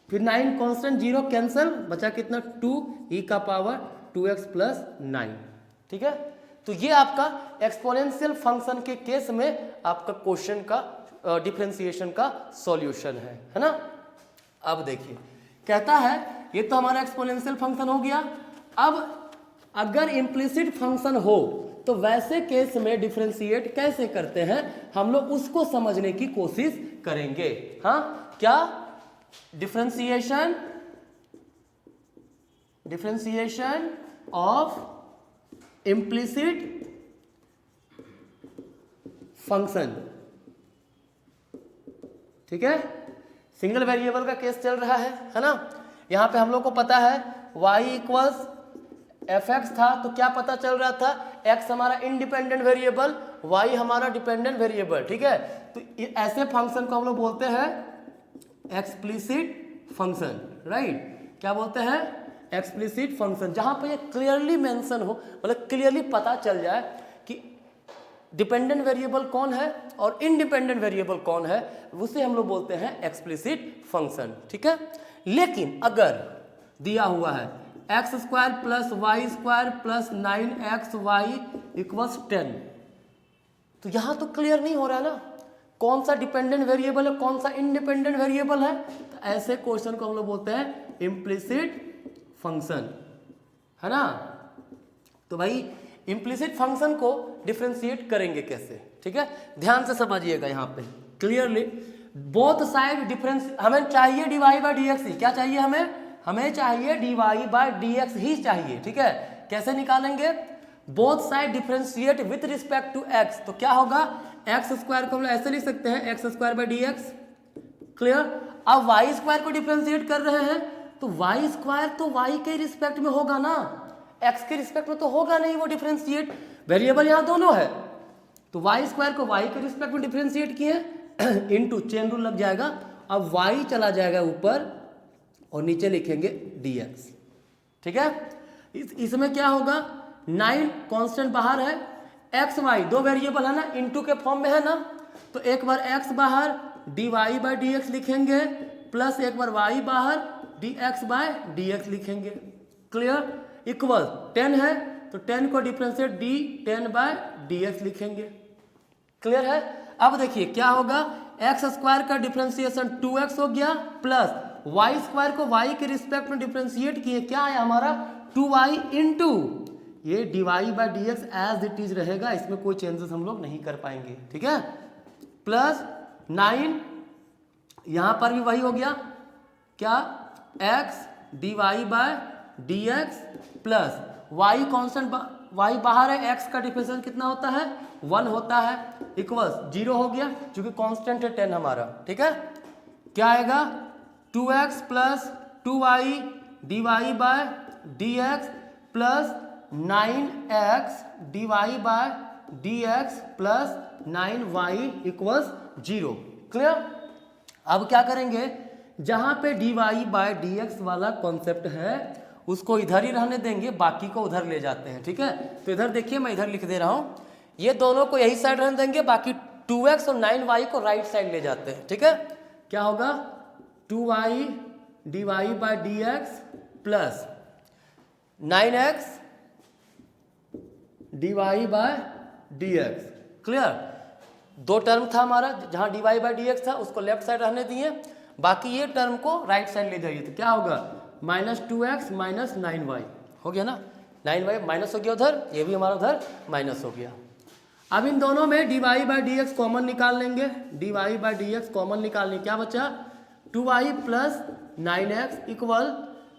फिर 9 कांस्टेंट 0 कैंसिल, बचा कितना 2 ई का पावर 2x प्लस 9। ठीक है, तो ये आपका एक्सपोनेंशियल फंक्शन के केस में आपका क्वेश्चन का डिफरेंशिएशन का सॉल्यूशन है ना। अब देखिए कहता है ये तो हमारा एक्सपोनेंशियल फंक्शन हो गया। अब अगर इम्प्लिसिट फंक्शन हो तो वैसे केस में डिफरेंशिएट कैसे करते हैं, हम लोग उसको समझने की कोशिश करेंगे। हाँ, क्या डिफरेंशिएशन ऑफ इम्प्लिसिट फंक्शन। ठीक है, सिंगल वेरिएबल का केस चल रहा है ना। यहां पे हम लोग को पता है y इक्वल्स एफ एक्स था, तो क्या पता चल रहा था, x हमारा इंडिपेंडेंट वेरिएबल, y हमारा डिपेंडेंट वेरिएबल। ठीक है, तो ऐसे फंक्शन को हम लोग बोलते हैं एक्सप्लिसिट फंक्शन, राइट। क्या बोलते हैं, एक्सप्लिसिट फंक्शन, जहां पे ये क्लियरली मेंशन हो, मतलब क्लियरली पता चल जाए कि डिपेंडेंट वेरिएबल कौन है और इंडिपेंडेंट वेरिएबल कौन है, उसे हम लोग बोलते हैं एक्सप्लिसिट फंक्शन। ठीक है, लेकिन अगर दिया हुआ है X square plus Y square plus 9xy equals 10, तो यहां तो क्लियर नहीं हो रहा है ना कौन सा डिपेंडेंट वेरिएबल है कौन सा इंडिपेंडेंट वेरिएबल है। तो ऐसे क्वेश्चन को हम लोग बोलते हैं इम्प्लिसिट फंक्शन, है ना। तो भाई इम्प्लिसिट फंक्शन को डिफरेंशिएट करेंगे कैसे, ठीक है, ध्यान से समझिएगा। यहाँ पे क्लियरली बोथ साइड डिफरेंस हमें चाहिए dy बाई डी एक्स ही, क्या चाहिए हमें चाहिए dy बाई डी एक्स ही चाहिए। ठीक है, कैसे निकालेंगे, both side differentiate with respect to x, तो क्या होगा, एक्स स्क्वायर को हम लोग ऐसे लिख सकते हैं x square by D X clear. अब वाई स्क्वायर को डिफ्रेंशिएट कर रहे हैं तो वाई स्क्वायर तो वाई के रिस्पेक्ट में होगा ना, एक्स के रिस्पेक्ट में तो होगा नहीं वो डिफ्रेंशिएट, वेरिएबल यहाँ दोनों है। तो वाई स्क्वायर को वाई के रिस्पेक्ट में डिफ्रेंशिएट किए इनटू चेन रूल लग जाएगा। अब वाई चला जाएगा ऊपर और नीचे लिखेंगे dx, ठीक है। इसमें क्या होगा, 9 कांस्टेंट बाहर है, एक्स वाई दो वेरिएबल है ना, इनटू के फॉर्म में है ना, तो एक बार x बाहर dy बाई dx लिखेंगे प्लस एक बार y बाहर dx बाय dx लिखेंगे, क्लियर। इक्वल 10 है तो 10 को डिफरेंशिएट d 10 बाय dx लिखेंगे, क्लियर है। अब देखिए क्या होगा, एक्स स्क्वायर का डिफरेंशिएशन 2x हो गया प्लस वाई स्क्वायर को y के रिस्पेक्ट में डिफरेंशिएट किए, क्या है हमारा 2y इंटू ये dy by dx as it is रहेगा, इसमें कोई चेंजेस हम लोग नहीं कर पाएंगे, ठीक है। प्लस 9 यहां पर भी वही हो गया, क्या x dy by dx plus y constant y बाहर है, x का डिफरेंशिएशन कितना होता है 1 होता है, इक्वल्स 0 हो गया क्योंकि कांस्टेंट है 10 हमारा, ठीक है। क्या आएगा 2x plus 2y dy by dx plus 9x dy by dx plus 9y equals 0, clear. अब क्या करेंगे, जहां पे dy बाय dx वाला कॉन्सेप्ट है उसको इधर ही रहने देंगे, बाकी को उधर ले जाते हैं, ठीक है। तो इधर देखिए मैं इधर लिख दे रहा हूं, ये दोनों को यही साइड रहने देंगे, बाकी 2x और 9y को राइट साइड ले जाते हैं, ठीक है। क्या होगा 2y dy by dx plus 9x dy by dx, clear. दो टर्म था हमारा, जहां dy बाय dx था उसको लेफ्ट साइड रहने दिए, बाकी ये टर्म को राइट साइड ले जाइए, तो क्या होगा -2x माइनस 9y हो गया ना, 9y माइनस हो गया उधर, ये भी हमारा उधर माइनस हो गया। अब इन दोनों में dy बाई dx कॉमन निकाल लेंगे, dy बाई dx कॉमन निकालने, क्या बचा 2y plus 9x equal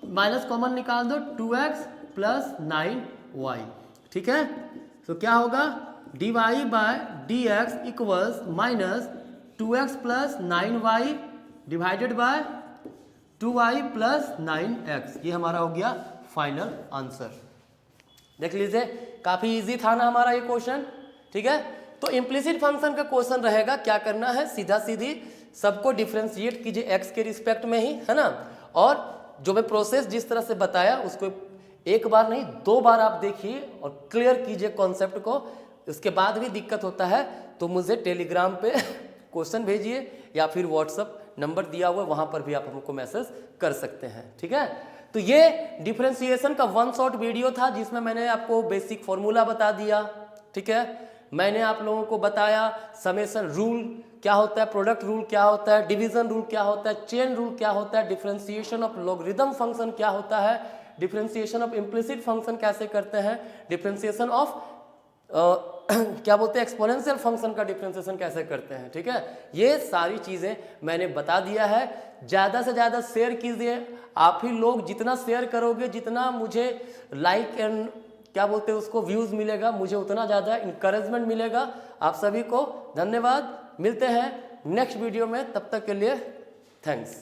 minus common निकाल दो 2x प्लस 9y, ठीक है। तो क्या होगा dy by dx equals minus 2x plus 9y divided by 2y plus 9x, ये हमारा हो गया फाइनल आंसर। देख लीजिए काफी इजी था ना हमारा ये क्वेश्चन, ठीक है। तो इम्प्लिसिट फंक्शन का क्वेश्चन रहेगा, क्या करना है, सीधा सीधी सबको डिफरेंशिएट कीजिए x के रिस्पेक्ट में ही, है ना। और जो मैं प्रोसेस जिस तरह से बताया उसको एक बार नहीं 2 बार आप देखिए और क्लियर कीजिए कॉन्सेप्ट को। उसके बाद भी दिक्कत होता है तो मुझे टेलीग्राम पे क्वेश्चन भेजिए या फिर व्हाट्सअप नंबर दिया हुआ है वहां पर भी आप हमको मैसेज कर सकते हैं, ठीक है। तो ये डिफरेंशिएशन का 1 शॉट वीडियो था जिसमें मैंने आपको बेसिक फॉर्मूला बता दिया, ठीक है। मैंने आप लोगों को बताया समेशन रूल क्या होता है, प्रोडक्ट रूल क्या होता है, डिवीजन रूल क्या होता है, चेन रूल क्या होता है, डिफरेंशिएशन ऑफ लॉगरिथम फंक्शन क्या होता है, डिफरेंशिएशन ऑफ इम्प्लिसिट फंक्शन कैसे करते हैं, डिफरेंशिएशन ऑफ क्या बोलते हैं एक्सपोनेंशियल फंक्शन का डिफरेंशिएशन कैसे करते हैं, ठीक है। ये सारी चीजें मैंने बता दिया है। ज्यादा से ज्यादा शेयर कीजिए, आप ही लोग जितना शेयर करोगे, जितना मुझे लाइक एंड क्या बोलते हैं उसको व्यूज मिलेगा, मुझे उतना ज्यादा इंकरेजमेंट मिलेगा। आप सभी को धन्यवाद, मिलते हैं नेक्स्ट वीडियो में, तब तक के लिए थैंक्स।